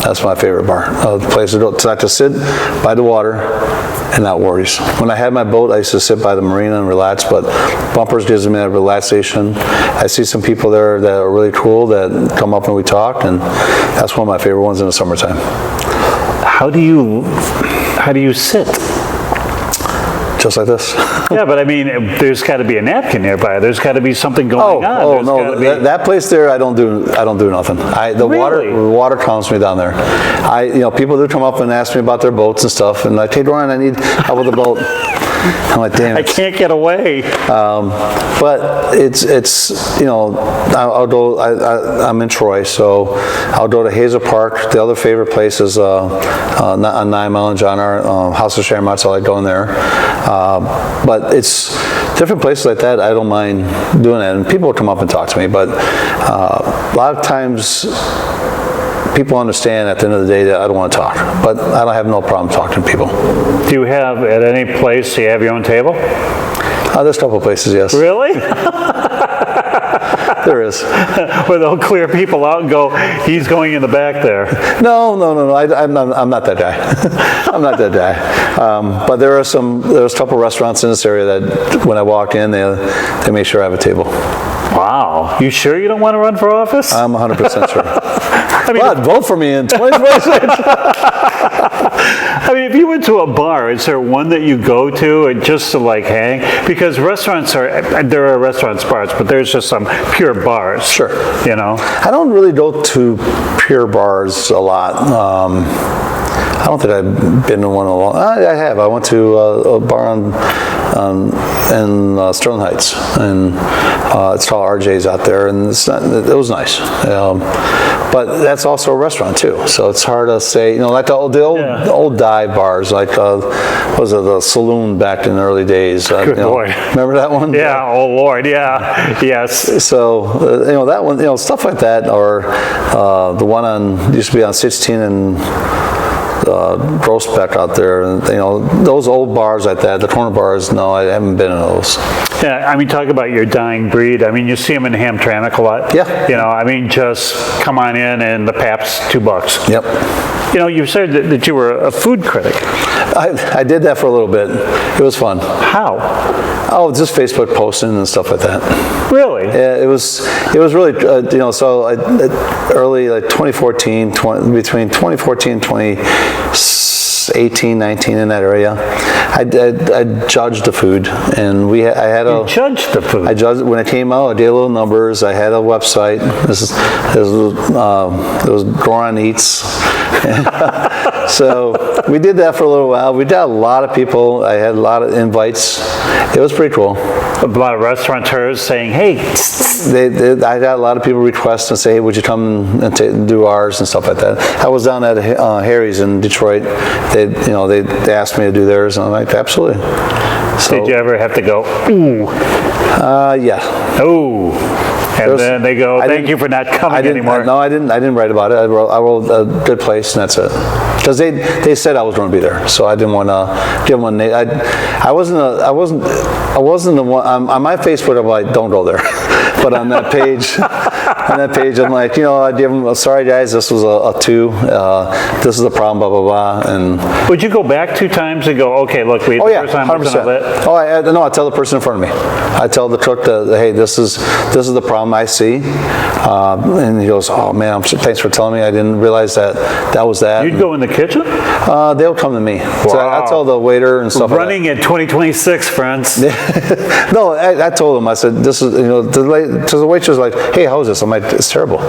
Speaker 1: That's my favorite bar. The place to like to sit by the water and not worries. When I had my boat, I used to sit by the marina and relax, but Bumpers gives me that relaxation. I see some people there that are really cool that come up and we talk, and that's one of my favorite ones in the summertime.
Speaker 2: How do you sit?
Speaker 1: Just like this.
Speaker 2: Yeah, but I mean, there's got to be a napkin nearby. There's got to be something going on.
Speaker 1: Oh no, that place there, I don't do nothing. The water calms me down there. People do come up and ask me about their boats and stuff, and like, hey, Goran, I need help with the boat. I'm like, damn it.
Speaker 2: I can't get away.
Speaker 1: But it's I'll go. I'm in Troy, so I'll go to Hazel Park. The other favorite place is on 9 Mile and John R. House of Shamrocks. I like going there. But it's different places like that. I don't mind doing that, and people will come up and talk to me. But a lot of times, people understand at the end of the day that I don't want to talk, but I don't have no problem talking to people.
Speaker 2: Do you have, at any place, do you have your own table?
Speaker 1: There's a couple of places, yes.
Speaker 2: Really?
Speaker 1: There is.
Speaker 2: Where they'll clear people out and go, he's going in the back there.
Speaker 1: No. I'm not that guy. I'm not that guy. But there's a couple of restaurants in this area that when I walk in, they make sure I have a table.
Speaker 2: Wow. You sure you don't want to run for office?
Speaker 1: I'm 100% sure.
Speaker 2: I mean,
Speaker 1: but vote for me in 2026.
Speaker 2: I mean, if you went to a bar, is there one that you go to and just to like hang? Because there are restaurants, bars, but there's just some pure bars.
Speaker 1: Sure.
Speaker 2: I
Speaker 1: don't really go to pure bars a lot. I don't think I've been to one in a long. I have. I went to a bar in Sterling Heights, and it's called RJ's out there, and it was nice. But that's also a restaurant too, so it's hard to say. Like the old dive bars, like was it the saloon back in the early days?
Speaker 2: Good boy.
Speaker 1: Remember that one?
Speaker 2: Yeah. Oh Lord. Yeah. Yes.
Speaker 1: So that one, stuff like that, or the one used to be on 16 and Grossbeck out there, and those old bars like that, the corner bars. No, I haven't been in those.
Speaker 2: Yeah, I mean, talk about your dying breed. I mean, you see them in Hamtramck a lot.
Speaker 1: Yeah.
Speaker 2: I mean, just come on in and the Pabst $2.
Speaker 1: Yep.
Speaker 2: You said that you were a food critic.
Speaker 1: I did that for a little bit. It was fun.
Speaker 2: How?
Speaker 1: Oh, just Facebook posting and stuff like that.
Speaker 2: Really?
Speaker 1: Yeah, it was really, so early, like 2014, between 2014 and 2018, 19 in that area, I judged the food, and
Speaker 2: You judged the food?
Speaker 1: I judged when it came out. I did little numbers. I had a website. It was Goran Eats. So we did that for a little while. We did a lot of people. I had a lot of invites. It was pretty cool.
Speaker 2: A lot of restaurateurs saying, "Hey."
Speaker 1: I got a lot of people request and say, "Hey, would you come and do ours and stuff like that?" I was down at Harry's in Detroit. They asked me to do theirs, and I'm like, absolutely. So,
Speaker 2: did you ever have to go, ooh?
Speaker 1: Yeah.
Speaker 2: Ooh. And then they go, thank you for not coming anymore.
Speaker 1: No, I didn't write about it. I wrote a good place, and that's it. Because they said I was going to be there, so I didn't want to give them a name. I wasn't the one on my Facebook. I'm like, don't go there. But on that page, I'm like, I give them, sorry guys, this was a 2. This is a problem, blah blah blah. And
Speaker 2: would you go back 2 times and go, okay, look, the first time
Speaker 1: 100%. I tell the person in front of me. I tell the cook that, hey, this is the problem I see. And he goes, oh man, thanks for telling me. I didn't realize that was that.
Speaker 2: You'd go in the kitchen?
Speaker 1: They'll come to me.
Speaker 2: Wow.
Speaker 1: So I tell the waiter and stuff.
Speaker 2: Running in 2026, friends.
Speaker 1: No, I told them. I said, this is, to the waitress, like, hey, how's this? I'm like, it's terrible.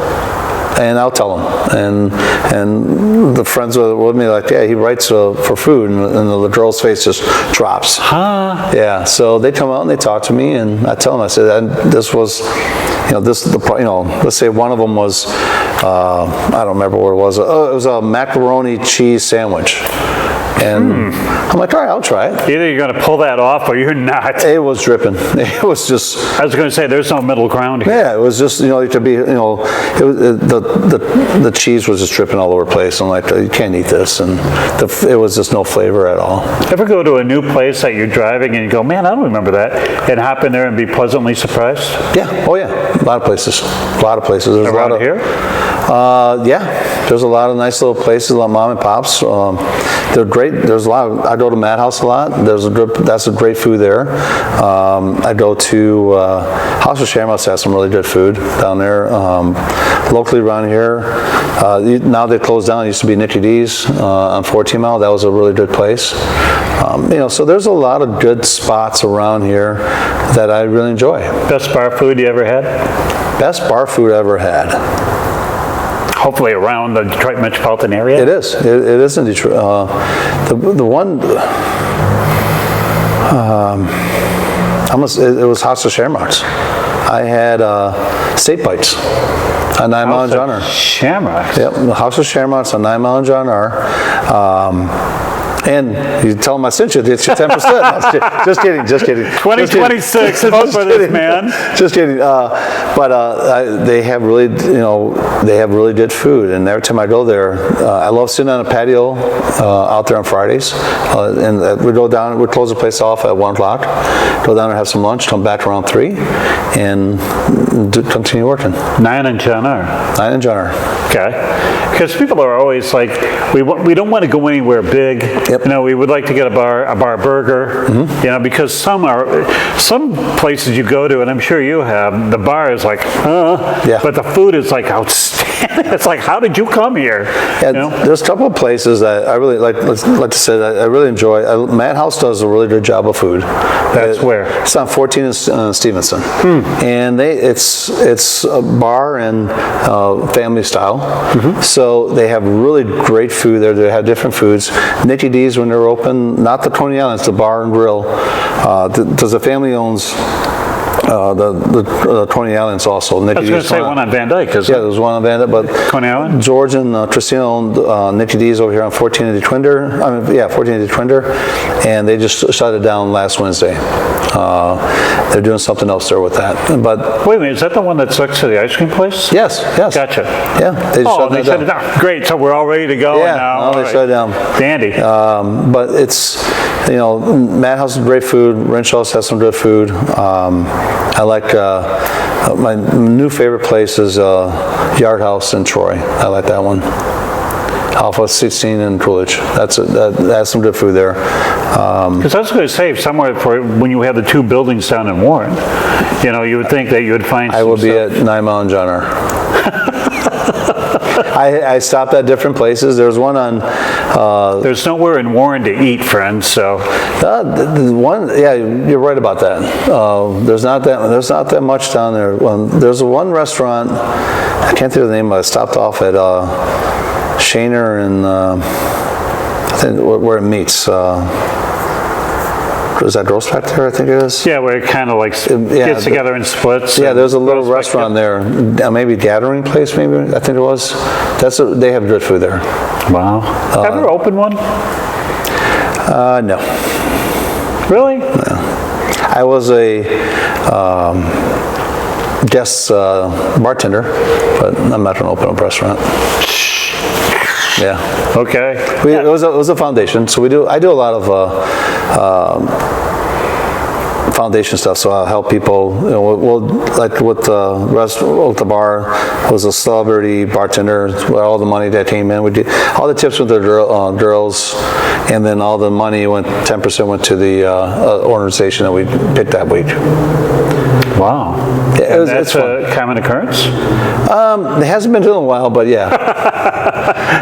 Speaker 1: And I'll tell them. And the friends with me like, yeah, he writes for food, and the girl's face just drops.
Speaker 2: Huh?
Speaker 1: Yeah. So they come out and they talk to me, and I tell them, I said, this was, let's say one of them was, I don't remember what it was. It was a macaroni cheese sandwich. And I'm like, all right, I'll try it.
Speaker 2: Either you're going to pull that off or you're not.
Speaker 1: It was dripping. It was just.
Speaker 2: I was going to say, there's no middle ground here.
Speaker 1: Yeah, it was just, to be, it was, the cheese was just dripping all over the place. I'm like, you can't eat this. And it was just no flavor at all.
Speaker 2: Ever go to a new place that you're driving and you go, man, I don't remember that, and hop in there and be pleasantly surprised?
Speaker 1: Yeah. Oh, yeah. A lot of places. There's
Speaker 2: Around
Speaker 1: a lot of,
Speaker 2: here?
Speaker 1: Yeah, there's a lot of nice little places, like mom and pops. They're great. There's a lot. I go to Madhouse a lot. That's a great food there. I go to House of Shamrocks has some really good food down there. Locally around here, now they closed down. It used to be Nicky D's on 14 Mile. That was a really good place. So there's a lot of good spots around here that I really enjoy.
Speaker 2: Best bar food you ever had?
Speaker 1: Best bar food I ever had.
Speaker 2: Hopefully around the Detroit metropolitan area?
Speaker 1: It is. It is in Detroit. The one, it was House of Shamrocks. I had steak bites on 9 Mile and John R.
Speaker 2: Shamrocks?
Speaker 1: Yep, the House of Shamrocks on 9 Mile and John R. And you tell them I sent you, it's your 10%. Just kidding.
Speaker 2: 2026, vote for this man.
Speaker 1: Just kidding. They have really, they have really good food. And every time I go there, I love sitting on a patio out there on Fridays. And we go down, we close the place off at 1 o'clock, go down and have some lunch, come back around 3, and continue working.
Speaker 2: 9 and John R.
Speaker 1: 9 and John R.
Speaker 2: Okay. Because people are always like, we don't want to go anywhere big.
Speaker 1: Yep.
Speaker 2: We would like to get a bar burger. Mm-hmm. Because some places you go to, and I'm sure you have, the bar is like,
Speaker 1: yeah.
Speaker 2: But the food is like outstanding. It's like, how did you come here?
Speaker 1: Yeah, there's a couple of places that I really like to say that I really enjoy. Madhouse does a really good job of food.
Speaker 2: That's where?
Speaker 1: It's on 14 and Stevenson. And it's a bar and family style. Mm-hmm. So they have really great food there. They have different foods. Nicky D's, when they're open, not the Coney Island, it's the bar and grill. Because the family owns the Coney Islands also.
Speaker 2: I was going to say one on Van Dyke.
Speaker 1: Yeah, there's one on Van Dyke, but
Speaker 2: Coney Island?
Speaker 1: George and Christina owned Nicky D's over here on 14 and Detrinder. 14 and Detrinder, and they just shut it down last Wednesday. They're doing something else there with that. But
Speaker 2: wait a minute, is that the one that's next to the ice cream place?
Speaker 1: Yes.
Speaker 2: Gotcha.
Speaker 1: Yeah, they
Speaker 2: shut it down. Great, so we're all ready to go.
Speaker 1: Yeah,
Speaker 2: now.
Speaker 1: They shut it down.
Speaker 2: Dandy.
Speaker 1: But it's, Madhouse has great food. Renshaw's has some good food. I like my new favorite place is Yard House in Troy. I like that one. Alpha 16 in Coolidge. That has some good food there.
Speaker 2: Because I was going to say, somewhere when you have the two buildings down in Warren, you would think that you would find.
Speaker 1: I will be at 9 Mile and John R. I stopped at different places. There's one on.
Speaker 2: There's nowhere in Warren to eat, friends. So.
Speaker 1: Yeah, you're right about that. There's not that much down there. There's one restaurant. I can't think of the name. I stopped off at Shaner and I think where it meets. Is that Gross Pack there? I think it is.
Speaker 2: Yeah, where it kind of like gets together and splits.
Speaker 1: Yeah, there's a little restaurant there. Maybe Gathering Place. Maybe I think it was. They have good food there.
Speaker 2: Wow. Ever opened one?
Speaker 1: No.
Speaker 2: Really?
Speaker 1: No. I was a guest bartender, but I'm not going to open a restaurant. Yeah.
Speaker 2: Okay.
Speaker 1: It was a foundation, so I do a lot of foundation stuff. So I'll help people. We'll like with the bar was a celebrity bartender. Where all the money that came in, we did all the tips with the girls, and then all the money 10% went to the organization that we picked that week.
Speaker 2: Wow.
Speaker 1: Yeah,
Speaker 2: that's a common occurrence?
Speaker 1: It hasn't been in a while, but yeah.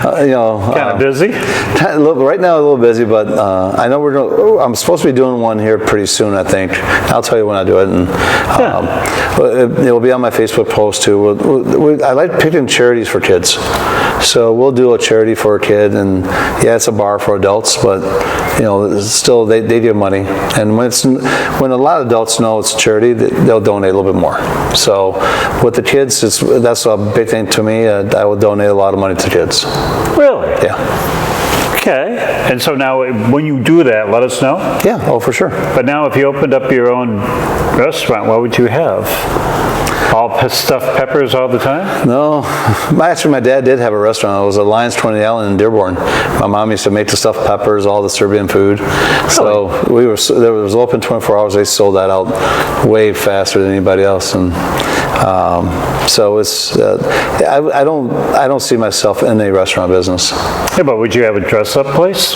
Speaker 2: Kind of busy?
Speaker 1: Right now a little busy, but I know I'm supposed to be doing one here pretty soon, I think. I'll tell you when I do it. And it will be on my Facebook post too. I like picking charities for kids. So we'll do a charity for a kid, and yeah, it's a bar for adults, but still they give money. And when a lot of adults know it's a charity, they'll donate a little bit more. So with the kids, that's a big thing to me. I will donate a lot of money to kids.
Speaker 2: Really?
Speaker 1: Yeah.
Speaker 2: Okay. And so now when you do that, let us know?
Speaker 1: Yeah, oh, for sure.
Speaker 2: But now if you opened up your own restaurant, what would you have? All stuffed peppers all the time?
Speaker 1: No. Actually, my dad did have a restaurant. It was at Lions 20 Island in Dearborn. My mom used to make the stuffed peppers, all the Serbian food. So there was open 24 hours. They sold that out way faster than anybody else. And So it's I don't see myself in a restaurant business.
Speaker 2: Yeah, but would you have a dress-up place?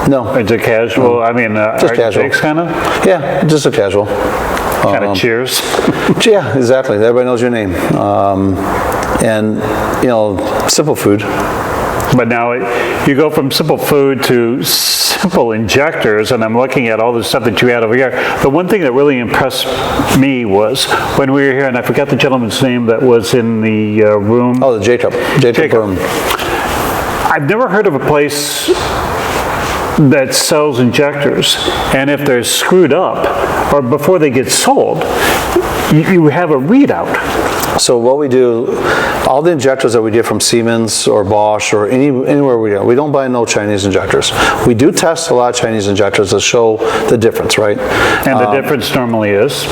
Speaker 1: No.
Speaker 2: Is it casual? I mean,
Speaker 1: just casual.
Speaker 2: Kind of?
Speaker 1: Yeah, just a casual.
Speaker 2: Kind of cheers.
Speaker 1: Yeah, exactly. Everybody knows your name, and simple food.
Speaker 2: But now you go from simple food to simple injectors, and I'm looking at all the stuff that you had over here. The one thing that really impressed me was when we were here, and I forgot the gentleman's name that was in the room.
Speaker 1: Oh, Jacob Broom.
Speaker 2: I've never heard of a place that sells injectors, and if they're screwed up or before they get sold, you have a readout.
Speaker 1: So what we do, all the injectors that we get from Siemens or Bosch or anywhere we don't buy no Chinese injectors. We do test a lot of Chinese injectors to show the difference, right?
Speaker 2: And the difference normally is?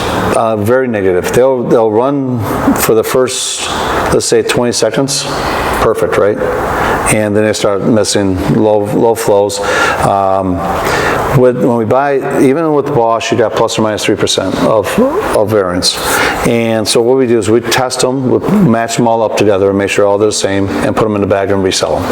Speaker 1: Very negative. They'll run for the first, let's say, 20 seconds. Perfect, right? And then they start missing low flows. When we buy, even with Bosch, you got plus or minus 3% of variance. And so what we do is we test them, we match them all up together and make sure all they're the same and put them in the bag and resell them.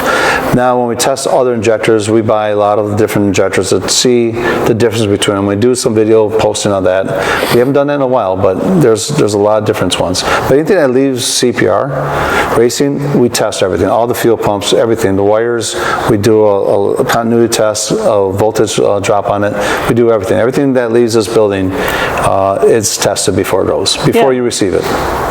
Speaker 1: Now when we test other injectors, we buy a lot of the different injectors to see the difference between them. We do some video posting on that. We haven't done that in a while, but there's a lot of different ones. But anything that leaves CPR, racing, we test everything. All the fuel pumps, everything. The wires, we do a continuity test, a voltage drop on it. We do everything. Everything that leaves this building is tested before it goes, before you receive it.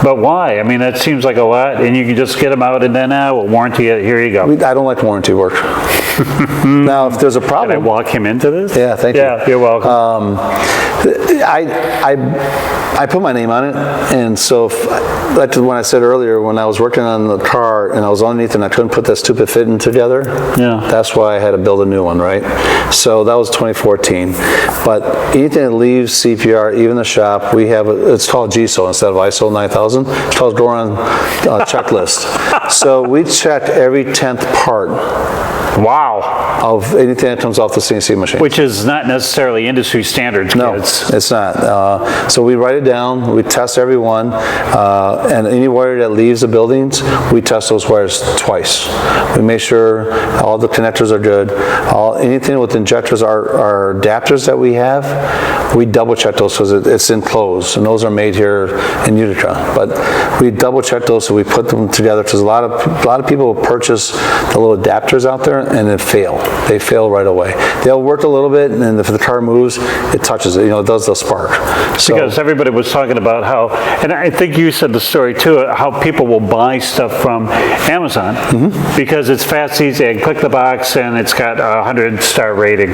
Speaker 2: But why? I mean, that seems like a lot, and you can just get them out and then we'll warranty it. Here you go.
Speaker 1: I don't like warranty work. Now, if there's a problem...
Speaker 2: Can I walk him into this?
Speaker 1: Yeah, thank you.
Speaker 2: Yeah, you're welcome.
Speaker 1: I put my name on it, and so like when I said earlier, when I was working on the car and I was underneath and I couldn't put that stupid fitting together, that's why I had to build a new one, right? So that was 2014. But anything that leaves CPR, even the shop, we have, it's called GSO instead of ISO 9000. It's called Goran checklist. So we check every 10th part.
Speaker 2: Wow.
Speaker 1: Of anything that comes off the CNC machine.
Speaker 2: Which is not necessarily industry standards.
Speaker 1: No, it's not. So we write it down, we test every one, and any wire that leaves the buildings, we test those wires twice. We make sure all the connectors are good. Anything with injectors, our adapters that we have, we double check those because it's enclosed, and those are made here in Utica. But we double check those, so we put them together because a lot of people will purchase the little adapters out there and then fail. They fail right away. They'll work a little bit, and then if the car moves, it touches it. It does the spark. So,
Speaker 2: because everybody was talking about how, and I think you said the story too, how people will buy stuff from Amazon because it's fast, easy, and click the box, and it's got a 100-star rating.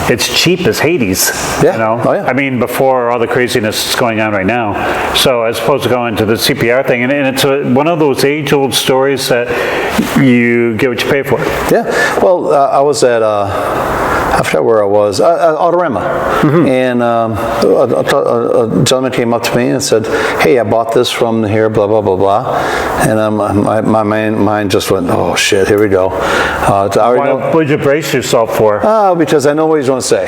Speaker 2: It's cheap as Hades,
Speaker 1: Oh, yeah.
Speaker 2: I mean, before all the craziness that's going on right now. So as opposed to going to the CPR thing, and it's one of those age-old stories that you get what you pay for.
Speaker 1: Yeah. Well, I was at, I forgot where I was, Autorama. And a gentleman came up to me and said, hey, I bought this from here, blah, blah, blah, blah. And my mind just went, oh, shit, here we go.
Speaker 2: Why would you brace yourself for?
Speaker 1: Because I know what he's going to say.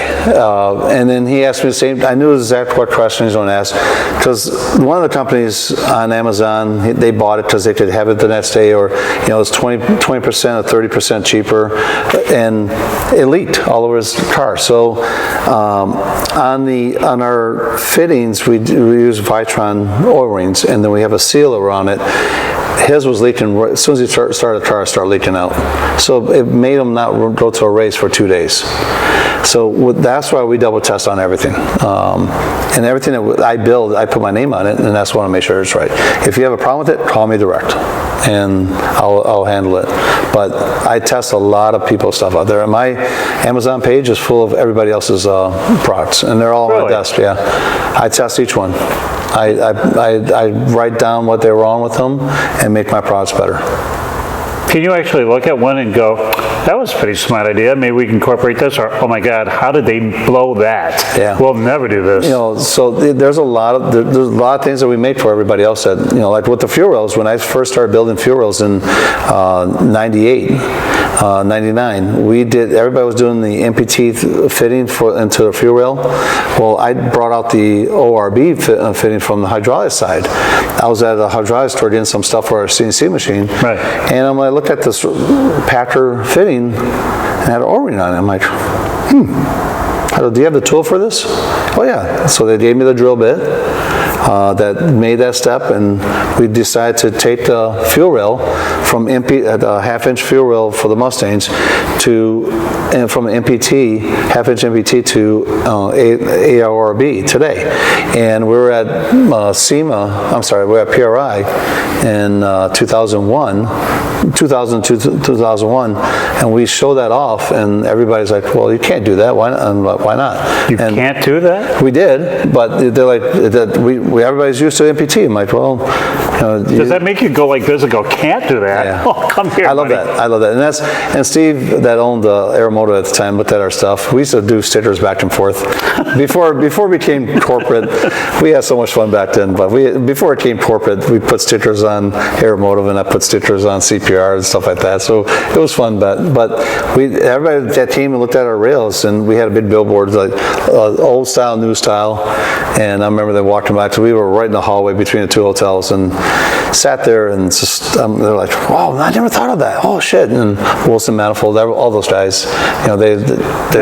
Speaker 1: And then he asked me the same, I knew exactly what question he's going to ask. Because one of the companies on Amazon, they bought it because they could have it the next day, or it's 20% or 30% cheaper, and it leaked all over his car. So on our fittings, we use Vitron O-rings, and then we have a seal around it. His was leaking as soon as he started the car, it started leaking out. So it made him not go to a race for 2 days. So that's why we double test on everything. And everything that I build, I put my name on it, and that's why I want to make sure it's right. If you have a problem with it, call me direct, and I'll handle it. But I test a lot of people's stuff out there. And my Amazon page is full of everybody else's products, and they're all on my desk. Yeah, I test each one. I write down what they're wrong with them and make my products better.
Speaker 2: Can you actually look at one and go, that was a pretty smart idea, maybe we can incorporate this, or oh my God, how did they blow that? Yeah. We'll never do this.
Speaker 1: So there's a lot of things that we make for everybody else that, like with the fuel rails, when I first started building fuel rails in 98, 99. Everybody was doing the MPT fitting into the fuel rail. Well, I brought out the ORB fitting from the hydraulic side. I was at a hydraulic store doing some stuff for our CNC machine.
Speaker 2: Right.
Speaker 1: And I looked at this Packer fitting and had an O-ring on it. I'm like, do you have the tool for this? Oh yeah. So they gave me the drill bit that made that step, and we decided to take the fuel rail from the half-inch fuel rail for the Mustangs from MPT, half-inch MPT to ARB today. And we were at we're at PRI in 2001, and we showed that off, and everybody's like, well, you can't do that. Why not?
Speaker 2: You can't do that?
Speaker 1: We did, but they're like, everybody's used to MPT. I'm like, well,
Speaker 2: does that make you go like this and go, can't do that?
Speaker 1: Yeah.
Speaker 2: Oh, come here,
Speaker 1: I love that. And Steve, that owned Aeromotive at the time, looked at our stuff. We used to do stickers back and forth. Before we became corporate, we had so much fun back then. But before it became corporate, we put stickers on Aeromotive, and I put stickers on CPR and stuff like that. So it was fun. But everybody at that team looked at our rails, and we had a big billboard, like old style, new style. And I remember they walked back. So we were right in the hallway between the two hotels, and sat there, and just they're like, "Wow, I never thought of that. Oh shit!" And Wilson Manifold, all those guys, they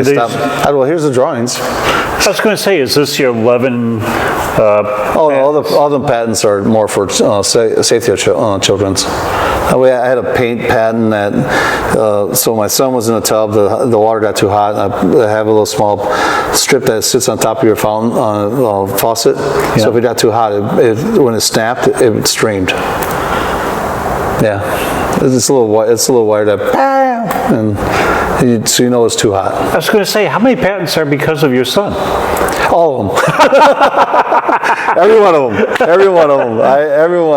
Speaker 1: stopped. Well, here's the drawings.
Speaker 2: I was going to say, is this your 11?
Speaker 1: All the patents are more for safety of children's. I had a paint patent that, so my son was in a tub, the water got too hot, I have a little small strip that sits on top of your faucet, so if it got too hot, when it snapped, it streamed. Yeah, it's a little wired up, and so you know it's too hot.
Speaker 2: I was going to say, how many patents are because of your son?
Speaker 1: All of them. Every one of them. Every one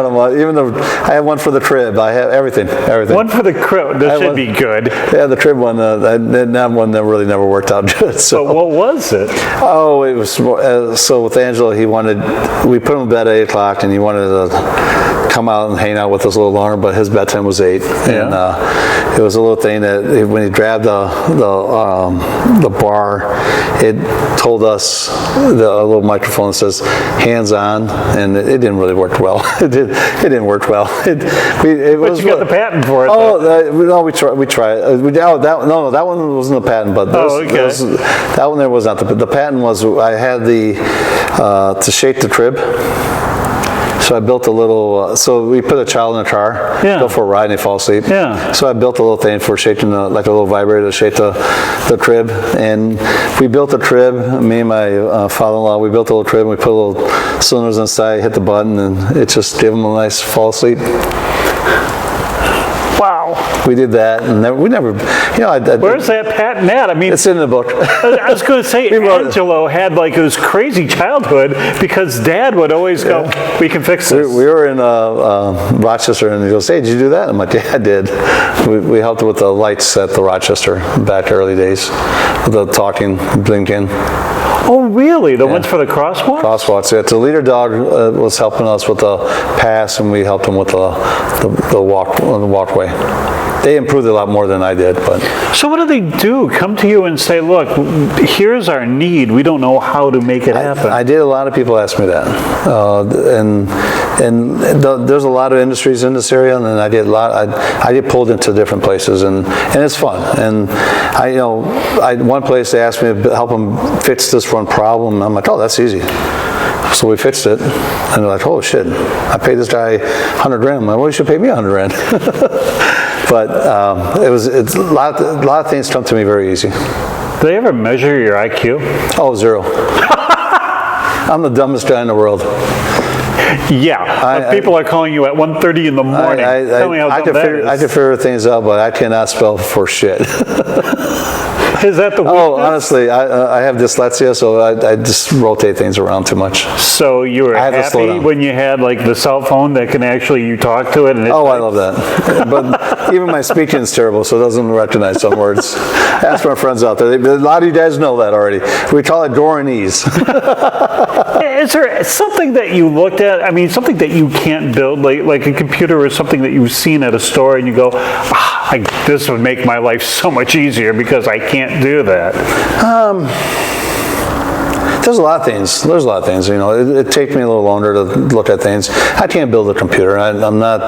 Speaker 1: of them. Even though I have one for the crib. I have everything.
Speaker 2: One for the crib. This should be good.
Speaker 1: Yeah, the crib one. That one really never worked out good. So
Speaker 2: what was it?
Speaker 1: Oh, it was so with Angela. We put him in bed at 8 o'clock, and he wanted to come out and hang out with us a little longer. But his bedtime was 8, and it was a little thing that when he grabbed the bar, it told us a little microphone that says "hands on," and it didn't really work well. It didn't work well.
Speaker 2: But you got the patent for it.
Speaker 1: No, we tried. That one wasn't the patent, but that one there was not the patent. Was I had to shake the crib. So I built a little, so we put a child in a car, go for a ride, and they fall asleep.
Speaker 2: Yeah.
Speaker 1: So I built a little thing for shaking, like a little vibrator to shake the crib. And we built a crib, me and my father-in-law, we built a little crib, and we put little cylinders inside, hit the button, and it just gave them a nice fall asleep.
Speaker 2: Wow.
Speaker 1: We did that, and we never,
Speaker 2: where's that patent at? I mean,
Speaker 1: it's in the book.
Speaker 2: I was going to say, Angelo had like this crazy childhood because Dad would always go, "We can fix this."
Speaker 1: We were in Rochester, and he goes, "Hey, did you do that?" I'm like, "Yeah, I did." We helped with the lights at the Rochester back early days, the talking, blinking.
Speaker 2: Oh, really? The ones for the crosswalks?
Speaker 1: Crosswalks, yeah. The leader dog was helping us with the pass, and we helped him with the walkway. They improved a lot more than I did, but.
Speaker 2: So what do they do? Come to you and say, "Look, here's our need. We don't know how to make it happen."
Speaker 1: I did. A lot of people ask me that, there's a lot of industries in this area, and I get pulled into different places, and it's fun. And one place they asked me to help them fix this one problem, and I'm like, "Oh, that's easy." So we fixed it, and they're like, "Oh shit! I paid this guy $100,000. I'm like, well, you should pay me $100,000." But it's a lot of things come to me very easy.
Speaker 2: Do they ever measure your IQ?
Speaker 1: Oh, 0. I'm the dumbest guy in the world.
Speaker 2: Yeah, but people are calling you at 1:30 in the morning. Tell me how dumb that is.
Speaker 1: I can figure things out, but I cannot spell for shit.
Speaker 2: Is that the weakness?
Speaker 1: Oh, honestly, I have dyslexia, so I just rotate things around too much.
Speaker 2: So you were happy when you had like the cell phone that can actually, you talk to it? And
Speaker 1: I love that. But even my speaking is terrible, so it doesn't recognize some words. Ask my friends out there. A lot of you guys know that already. We call it Goranese.
Speaker 2: is there something that you looked at, I mean, something that you can't build, like a computer or something that you've seen at a store and you go, this would make my life so much easier because I can't do that?
Speaker 1: There's a lot of things. There's a lot of things. You know, it takes me a little longer to look at things. I can't build a computer. I'm not.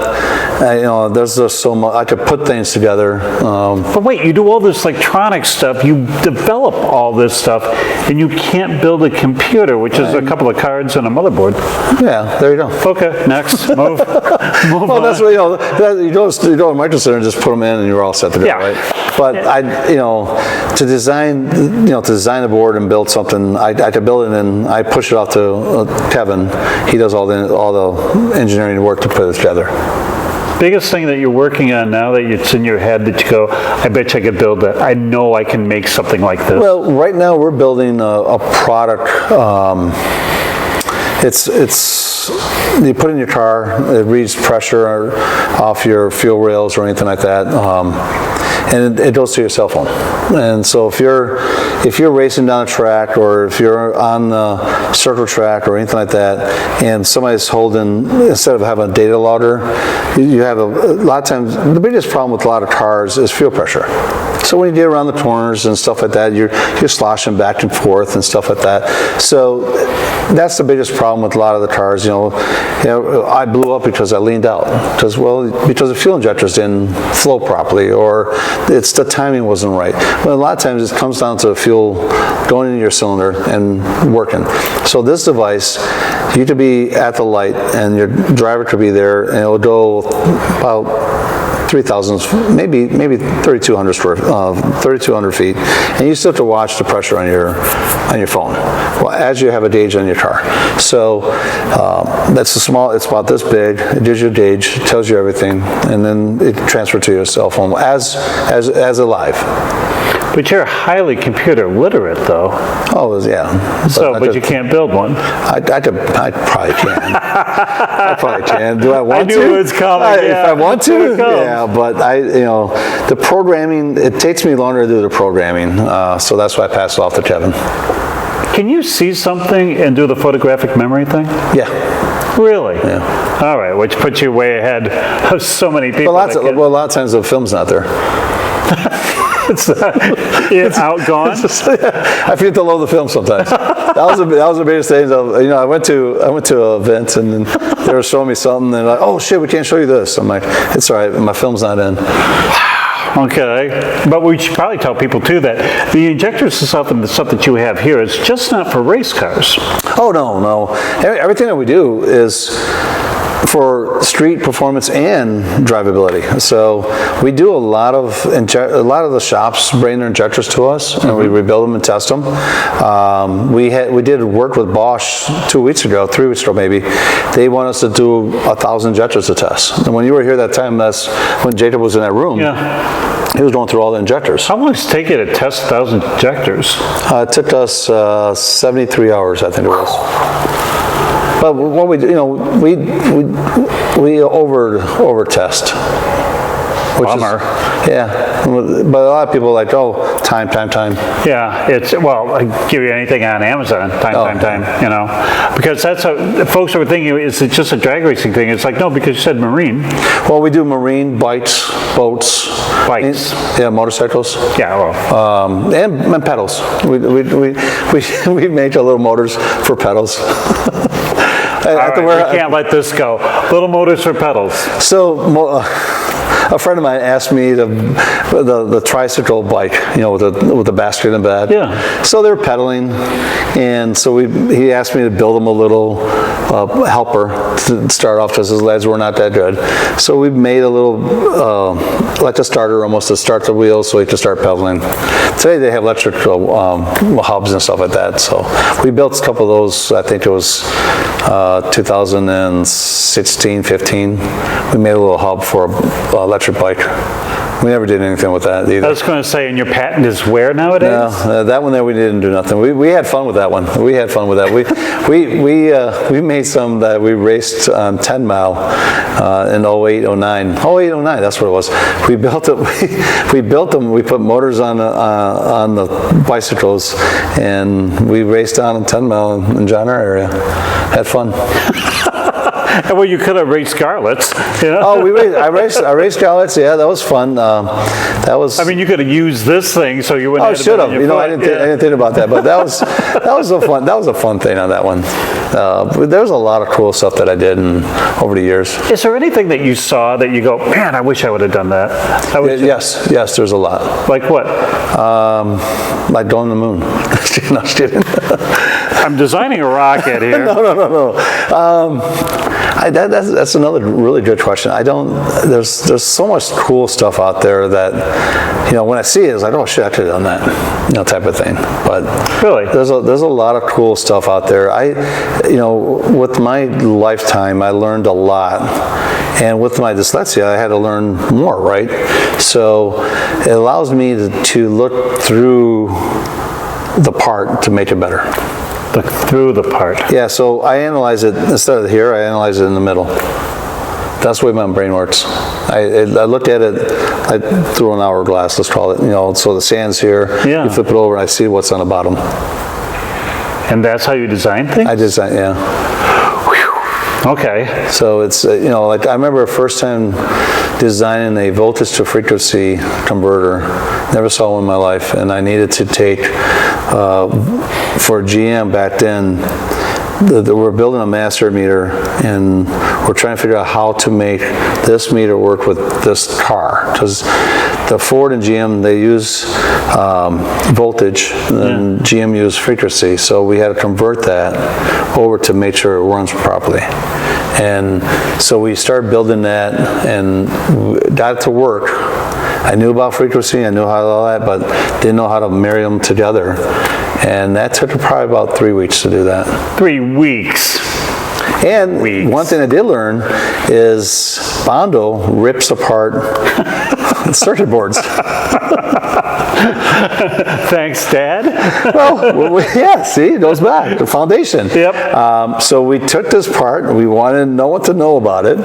Speaker 1: You know, there's just so much. I could put things together.
Speaker 2: But wait, you do all this electronic stuff. You develop all this stuff, and you can't build a computer, which is a couple of cards and a motherboard.
Speaker 1: Yeah, there you go.
Speaker 2: Okay, next, move
Speaker 1: well,
Speaker 2: on.
Speaker 1: that's what you go to Micro Center and just put them in, and you're all set to go, right? But to design a board and build something, I could build it and I push it off to Kevin. He does all the engineering work to put it together.
Speaker 2: Biggest thing that you're working on now that it's in your head that you go, I bet you I could build that. I know I can make something like this.
Speaker 1: Well, right now we're building a product. It's you put it in your car. It reads pressure off your fuel rails or anything like that. And it goes to your cell phone. And so if you're racing down a track, or if you're on the circle track or anything like that, and somebody's holding, instead of having a data logger, you have a lot of times, the biggest problem with a lot of cars is fuel pressure. So when you get around the corners and stuff like that, you're sloshing back and forth and stuff like that. So that's the biggest problem with a lot of the cars. I blew up because I leaned out because the fuel injectors didn't flow properly, or the timing wasn't right. But a lot of times it comes down to the fuel going into your cylinder and working. So this device, you could be at the light and your driver could be there, and it will go about 3,000, maybe 3,200 feet, and you still have to watch the pressure on your phone. Well, as you have a gauge on your car. So that's a small. It's about this big. It gives you a gauge, tells you everything, and then it transfers to your cell phone as a live.
Speaker 2: But you're highly computer literate, though.
Speaker 1: Oh, yeah.
Speaker 2: But you can't build one.
Speaker 1: I probably can. I probably can. Do I want to?
Speaker 2: I knew it was coming.
Speaker 1: If I want to, yeah. But the programming, it takes me longer to do the programming, so that's why I pass it off to Kevin.
Speaker 2: Can you see something and do the photographic memory thing?
Speaker 1: Yeah.
Speaker 2: Really?
Speaker 1: Yeah.
Speaker 2: All right, which puts you way ahead of so many people.
Speaker 1: Well, a lot of times the film's not there.
Speaker 2: It's outgone.
Speaker 1: I forget to load the film sometimes. That was the biggest thing. I went to an event and they were showing me something and they're like, oh shit, we can't show you this. I'm like, it's all right, my film's not in.
Speaker 2: Okay, but we should probably tell people too that the injectors and stuff and the stuff that you have here is just not for race cars.
Speaker 1: Oh no. Everything that we do is for street performance and drivability. So we do a lot of the shops bring their injectors to us, and we rebuild them and test them. We did work with Bosch 3 weeks ago maybe. They want us to do 1,000 injectors to test. And when you were here that time, that's when Jacob was in that room.
Speaker 2: Yeah.
Speaker 1: He was going through all the injectors.
Speaker 2: How long does it take you to test 1,000 injectors?
Speaker 1: It took us 73 hours, I think it was. But when we over test.
Speaker 2: Bummer.
Speaker 1: Yeah, but a lot of people are like, oh, time.
Speaker 2: Yeah, I give you anything on Amazon, time, because that's how folks are thinking. Is it just a drag racing thing? It's like, no, because you said marine.
Speaker 1: Well, we do marine, bikes, boats, motorcycles.
Speaker 2: Yeah, well,
Speaker 1: and pedals. We make a little motors for pedals.
Speaker 2: We can't let this go. Little motors for pedals.
Speaker 1: So a friend of mine asked me the tricycle bike, with the basket in the bed.
Speaker 2: Yeah.
Speaker 1: So they're pedaling, and so he asked me to build them a little helper to start off because his legs were not that good. So we made a little, like a starter almost to start the wheels so he could start pedaling. Today they have electric hubs and stuff like that. So we built a couple of those. I think it was 2016, 15. We made a little hub for electric bike. We never did anything with that either.
Speaker 2: I was going to say, and your patent is where nowadays?
Speaker 1: No, that one there we didn't do nothing. We had fun with that one. We had fun with that. We made some that we raced on 10 mile in 08, 09. 08, 09, that's what it was. We built it. We built them. We put motors on the bicycles, and we raced down in 10 mile in John R area. Had fun.
Speaker 2: Well, you could have raced Scarlets. You know?
Speaker 1: Oh, I raced Scarlets. Yeah, that was fun. That was.
Speaker 2: I mean, you could have used this thing so you wouldn't.
Speaker 1: Oh, should have. You know, I didn't think about that, but that was a fun thing on that one. There was a lot of cool stuff that I did over the years.
Speaker 2: Is there anything that you saw that you go, man, I wish I would have done that?
Speaker 1: Yes, there's a lot.
Speaker 2: Like what?
Speaker 1: Like going to the moon. No, just kidding.
Speaker 2: I'm designing a rocket here.
Speaker 1: No. That's another really good question. There's so much cool stuff out there that, you know, when I see it, it's like, oh shit, I could have done that, you know, type of thing. But
Speaker 2: really,
Speaker 1: there's a lot of cool stuff out there. You know, with my lifetime, I learned a lot. And with my dyslexia, I had to learn more, right? So it allows me to look through the part to make it better.
Speaker 2: Look through the part.
Speaker 1: Yeah, so I analyze it, instead of here, I analyze it in the middle. That's the way my brain works. I look at it through an hourglass, let's call it. You know, so the sand's here,
Speaker 2: yeah.
Speaker 1: You flip it over and I see what's on the bottom.
Speaker 2: And that's how you design things?
Speaker 1: I design, yeah.
Speaker 2: Okay.
Speaker 1: So it's, you know, like I remember first time designing a voltage to frequency converter. Never saw one in my life, and I needed to take, for GM back then, we're building a master meter, and we're trying to figure out how to make this meter work with this car. Because the Ford and GM, they use voltage, and GM use frequency. So we had to convert that over to make sure it runs properly. And so we started building that and got it to work. I knew about frequency, I knew how to all that, but didn't know how to marry them together. And that took probably about 3 weeks to do that.
Speaker 2: 3 weeks.
Speaker 1: And one thing I did learn is Bondo rips apart circuit boards.
Speaker 2: Thanks, Dad.
Speaker 1: Well, yeah, see, it goes back, the foundation.
Speaker 2: Yep.
Speaker 1: So we took this part, and we wanted no one to know about it.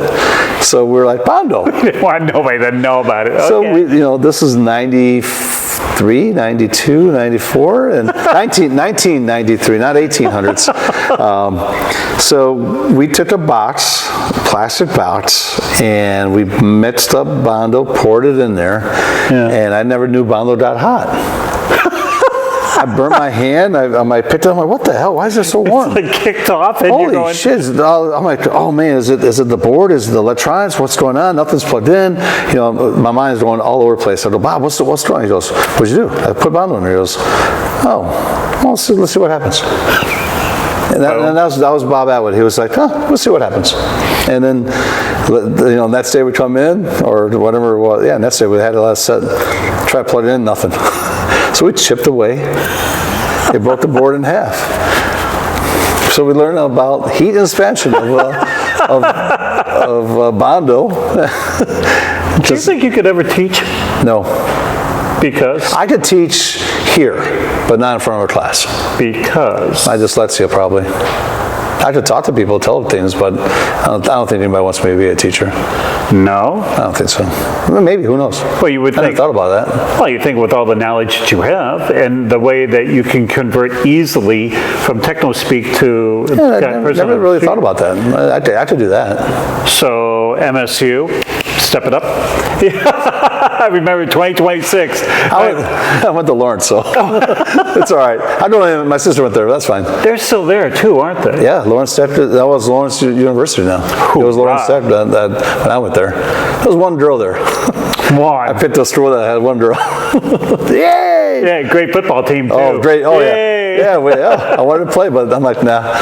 Speaker 1: So we're like, Bondo.
Speaker 2: Didn't want nobody to know about it. Okay.
Speaker 1: So we, you know, this is 93, 92, 94, and 1993, not 1800s. So we took a box, plastic box, and we mixed up Bondo, poured it in there, and I never knew Bondo got hot. I burnt my hand. I picked it up. I'm like, what the hell? Why is it so warm?
Speaker 2: It's like kicked off, and
Speaker 1: holy
Speaker 2: you're going,
Speaker 1: shit! I'm like, oh man, is it the board? Is it the electronics? What's going on? Nothing's plugged in. You know, my mind's going all over the place. I go, Bob, what's going on? He goes, what'd you do? I put Bondo in there. He goes, oh, well, let's see what happens. And that was Bob Atwood. He was like, oh, let's see what happens. And then, you know, next day we come in, or whatever it was. Yeah, next day we had a last set. Try to plug it in, nothing. So we chipped away. It broke the board in half. So we learned about heat and expansion of Bondo.
Speaker 2: do you think you could ever teach?
Speaker 1: No.
Speaker 2: Because?
Speaker 1: I could teach here, but not in front of a class.
Speaker 2: Because?
Speaker 1: My dyslexia, probably. I could talk to people, tell them things, but I don't think anybody wants me to be a teacher.
Speaker 2: No?
Speaker 1: I don't think so. Well, maybe, who knows?
Speaker 2: Well, you would think.
Speaker 1: I never thought about that.
Speaker 2: Well, you think with all the knowledge that you have and the way that you can convert easily from techno-speak to...
Speaker 1: Yeah, I never really thought about that. I could do that.
Speaker 2: So, MSU, step it up. I remember 2026.
Speaker 1: I went to Lawrence, so it's all right. I know my sister went there, but that's fine.
Speaker 2: They're still there too, aren't they?
Speaker 1: Yeah, Lawrence Tech, that was Lawrence University now. It was Lawrence Tech when I went there. There was one girl there.
Speaker 2: One.
Speaker 1: I picked a school that had one girl. Yay!
Speaker 2: Yeah, great football team too.
Speaker 1: Oh, great. Oh,
Speaker 2: yay.
Speaker 1: yeah. I wanted to play, but I'm like, nah.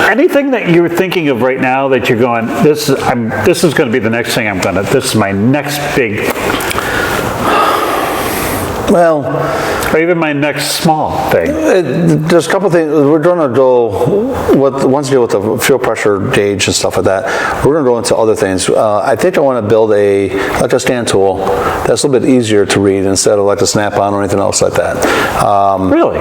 Speaker 2: Anything that you're thinking of right now that you're going, this is going to be the next thing this is my next big...
Speaker 1: Well,
Speaker 2: or even my next small thing?
Speaker 1: There's a couple of things. We're going to go, once you deal with the fuel pressure gauge and stuff like that, we're going to go into other things. I think I want to build like a stand tool that's a little bit easier to read instead of like a snap-on or anything else like that.
Speaker 2: Really?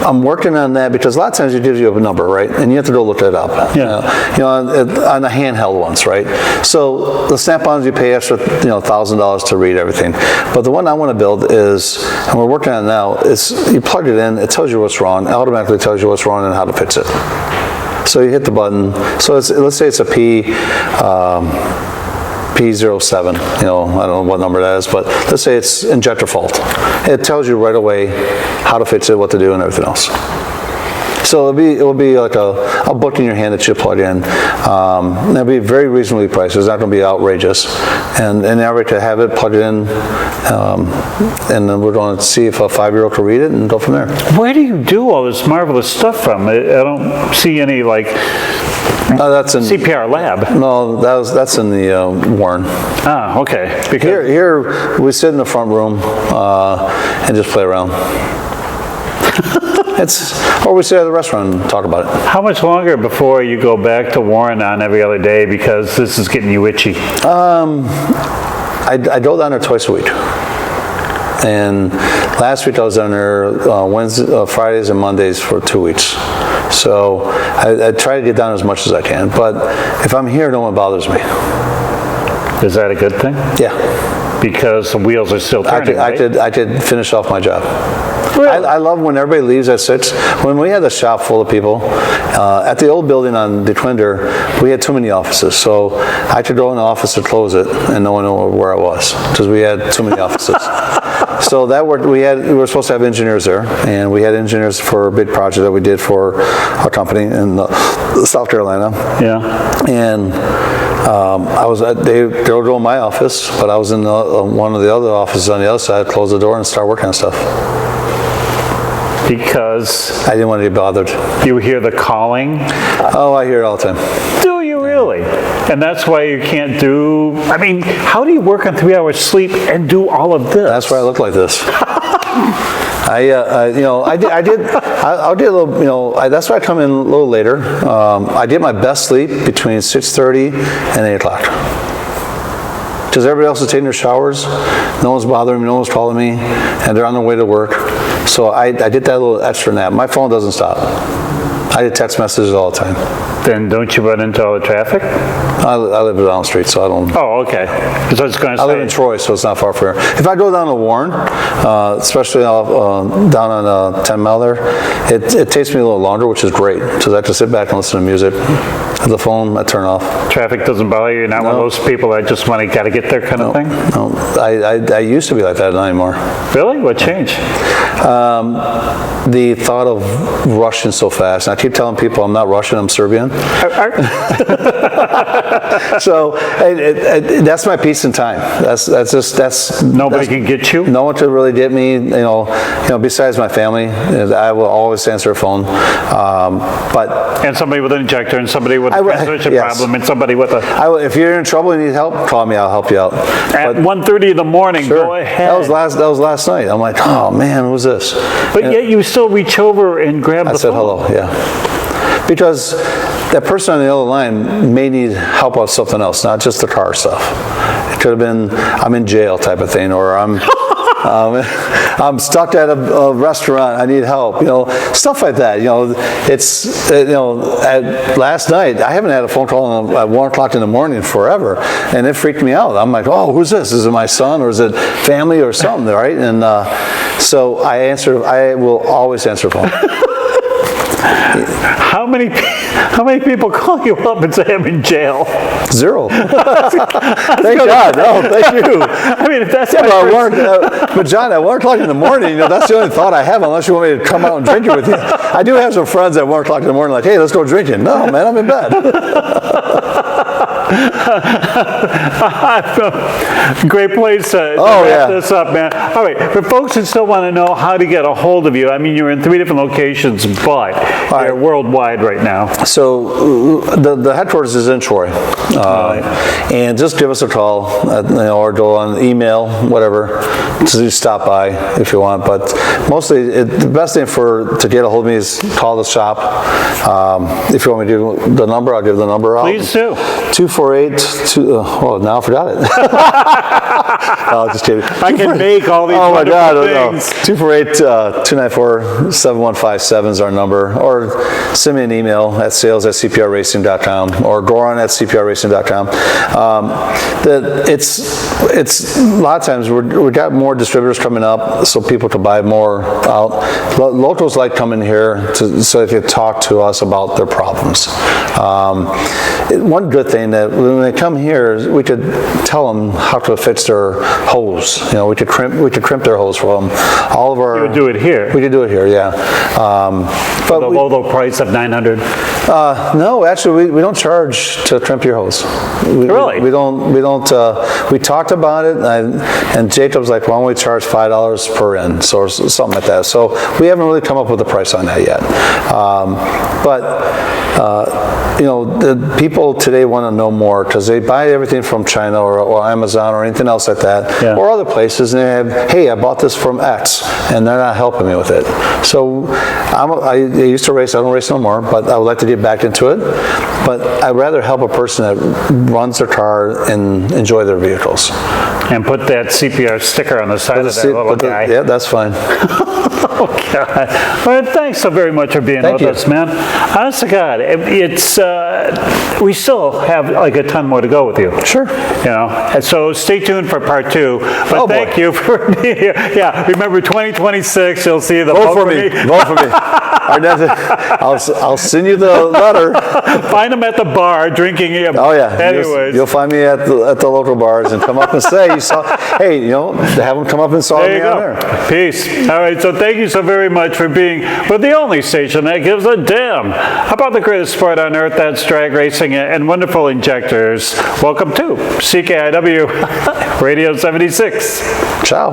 Speaker 1: I'm working on that because a lot of times it gives you a number, right? And you have to go look that up.
Speaker 2: Yeah.
Speaker 1: On the handheld ones, right? So the snap-ons you pay extra, $1,000 to read everything. But the one I want to build is, and we're working on it now, is you plug it in, it tells you what's wrong, it automatically tells you what's wrong and how to fix it. So you hit the button. So let's say it's a P07, I don't know what number that is, but let's say it's injector fault. It tells you right away how to fix it, what to do, and everything else. So it'll be like a book in your hand that you plug in. It'll be very reasonably priced. It's not going to be outrageous. And now we're to have it plugged in, and then we're going to see if a 5-year-old can read it and go from there.
Speaker 2: Where do you do all this marvelous stuff from? I don't see any
Speaker 1: That's in
Speaker 2: CPR lab.
Speaker 1: No, that's in the Warren.
Speaker 2: Ah, okay.
Speaker 1: Because here we sit in the front room and just play around. Or we sit at the restaurant and talk about it.
Speaker 2: How much longer before you go back to Warren on every other day because this is getting you itchy?
Speaker 1: I go down there twice a week. And last week I was down there Fridays and Mondays for 2 weeks. So I try to get down as much as I can. But if I'm here, no one bothers me.
Speaker 2: Is that a good thing?
Speaker 1: Yeah.
Speaker 2: Because the wheels are still turning,
Speaker 1: I could finish off my job.
Speaker 2: Really?
Speaker 1: I love when everybody leaves at 6. When we had a shop full of people, at the old building on DeQuinder, we had too many offices. So I could go in the office and close it, and no one knew where I was because we had too many offices. So that worked. We were supposed to have engineers there, and we had engineers for a big project that we did for our company in South Carolina.
Speaker 2: Yeah.
Speaker 1: And they were doing my office, but I was in one of the other offices on the other side, close the door and start working on stuff.
Speaker 2: Because
Speaker 1: I didn't want to be bothered.
Speaker 2: You hear the calling?
Speaker 1: Oh, I hear it all the time.
Speaker 2: Do you really? And that's why you can't do, how do you work on 3 hours sleep and do all of this?
Speaker 1: That's why I look like this. I did a little, that's why I come in a little later. I did my best sleep between 6:30 and 8 o'clock. Because everybody else is taking their showers, no one's bothering me, no one's calling me, and they're on their way to work. So I did that little extra nap. My phone doesn't stop. I get text messages all the time.
Speaker 2: Then don't you run into all the traffic?
Speaker 1: I live down the street, so I don't.
Speaker 2: Oh, okay. Because I was going to say.
Speaker 1: I live in Troy, so it's not far from here. If I go down to Warren, especially down on 10 Mile there, it takes me a little longer, which is great, because I have to sit back and listen to music. The phone, I turn off.
Speaker 2: Traffic doesn't bother you? You're not one of those people that just got to get there kind of thing?
Speaker 1: No, I used to be like that, not anymore. Really?
Speaker 2: What changed?
Speaker 1: The thought of rushing so fast. And I keep telling people I'm not Russian, I'm Serbian. So that's my peace and time. That's
Speaker 2: nobody can get you.
Speaker 1: No one can really get me. Besides my family, I will always answer a phone.
Speaker 2: And somebody with an injector, and somebody with a transmission problem, and somebody with a.
Speaker 1: If you're in trouble and need help, call me. I'll help you out.
Speaker 2: At 1:30 in the morning.
Speaker 1: Sure.
Speaker 2: Go ahead.
Speaker 1: That was last night. I'm like, oh man, who's this?
Speaker 2: But yet you still reach over and grab the phone.
Speaker 1: I said hello. Yeah. Because that person on the other line may need help with something else, not just the car stuff. It could have been, I'm in jail type of thing, or I'm stuck at a restaurant, I need help, stuff like that. Last night, I haven't had a phone call at 1 o'clock in the morning forever, and it freaked me out. I'm like, oh, who's this? Is it my son, or is it family or something, right? And so I will always answer the phone.
Speaker 2: How many people call you up and say I'm in jail?
Speaker 1: 0. Thank God. No, thank you.
Speaker 2: If that's
Speaker 1: but John, at 1 o'clock in the morning, that's the only thought I have, unless you want me to come out and drink it with you. I do have some friends at 1 o'clock in the morning, like, hey, let's go drinking. No, man, I'm in bed.
Speaker 2: Great place to wrap this up, man. All right, for folks who still want to know how to get a hold of you, I mean, you're in 3 different locations, but you're worldwide right now.
Speaker 1: So the headquarters is in Troy, and just give us a call, or go on email, whatever. Just stop by if you want. But mostly, the best thing to get a hold of me is call the shop. If you want me to do the number, I'll give the number out.
Speaker 2: Please do.
Speaker 1: 248. Now I forgot it. Oh, just kidding.
Speaker 2: I can make all these wonderful things.
Speaker 1: 248-294-7157 is our number. Or send me an email at sales@cprracing.com or Goran@cprracing.com. It's a lot of times we got more distributors coming up, so people can buy more out. Locals like coming here so they can talk to us about their problems. One good thing that when they come here, we could tell them how to fix their hose. We could crimp their hose for them. All of our.
Speaker 2: You would do it here.
Speaker 1: We could do it here, yeah.
Speaker 2: But the low price of $900.
Speaker 1: No, actually, we don't charge to crimp your hose.
Speaker 2: Really?
Speaker 1: We don't. We talked about it, and Jacob's like, "Why don't we charge $5 per end?" So something like that. So we haven't really come up with a price on that yet. The people today want to know more because they buy everything from China or Amazon or anything else like that, or other places, and they have, "Hey, I bought this from X," and they're not helping me with it. So I used to race. I don't race no more, but I would like to get back into it. But I'd rather help a person that runs their car and enjoy their vehicles.
Speaker 2: And put that CPR sticker on the side of that little guy.
Speaker 1: Yeah, that's fine.
Speaker 2: Oh, God. Well, thanks so very much for being with us, man. Honest to God, we still have like a ton more to go with you.
Speaker 1: Sure.
Speaker 2: And so stay tuned for part 2. But thank you for being here. Yeah, remember 2026, you'll see the
Speaker 1: vote for me. Vote for me. I'll send you the letter.
Speaker 2: Find them at the bar drinking.
Speaker 1: Oh yeah.
Speaker 2: Anyways,
Speaker 1: you'll find me at the local bars and come up and say you saw. Hey, have them come up and saw me on there.
Speaker 2: Peace. All right. So thank you so very much for being with the only station that gives a damn about the greatest sport on earth. That's drag racing and wonderful injectors. Welcome to CKiW Radio 76.
Speaker 1: Ciao.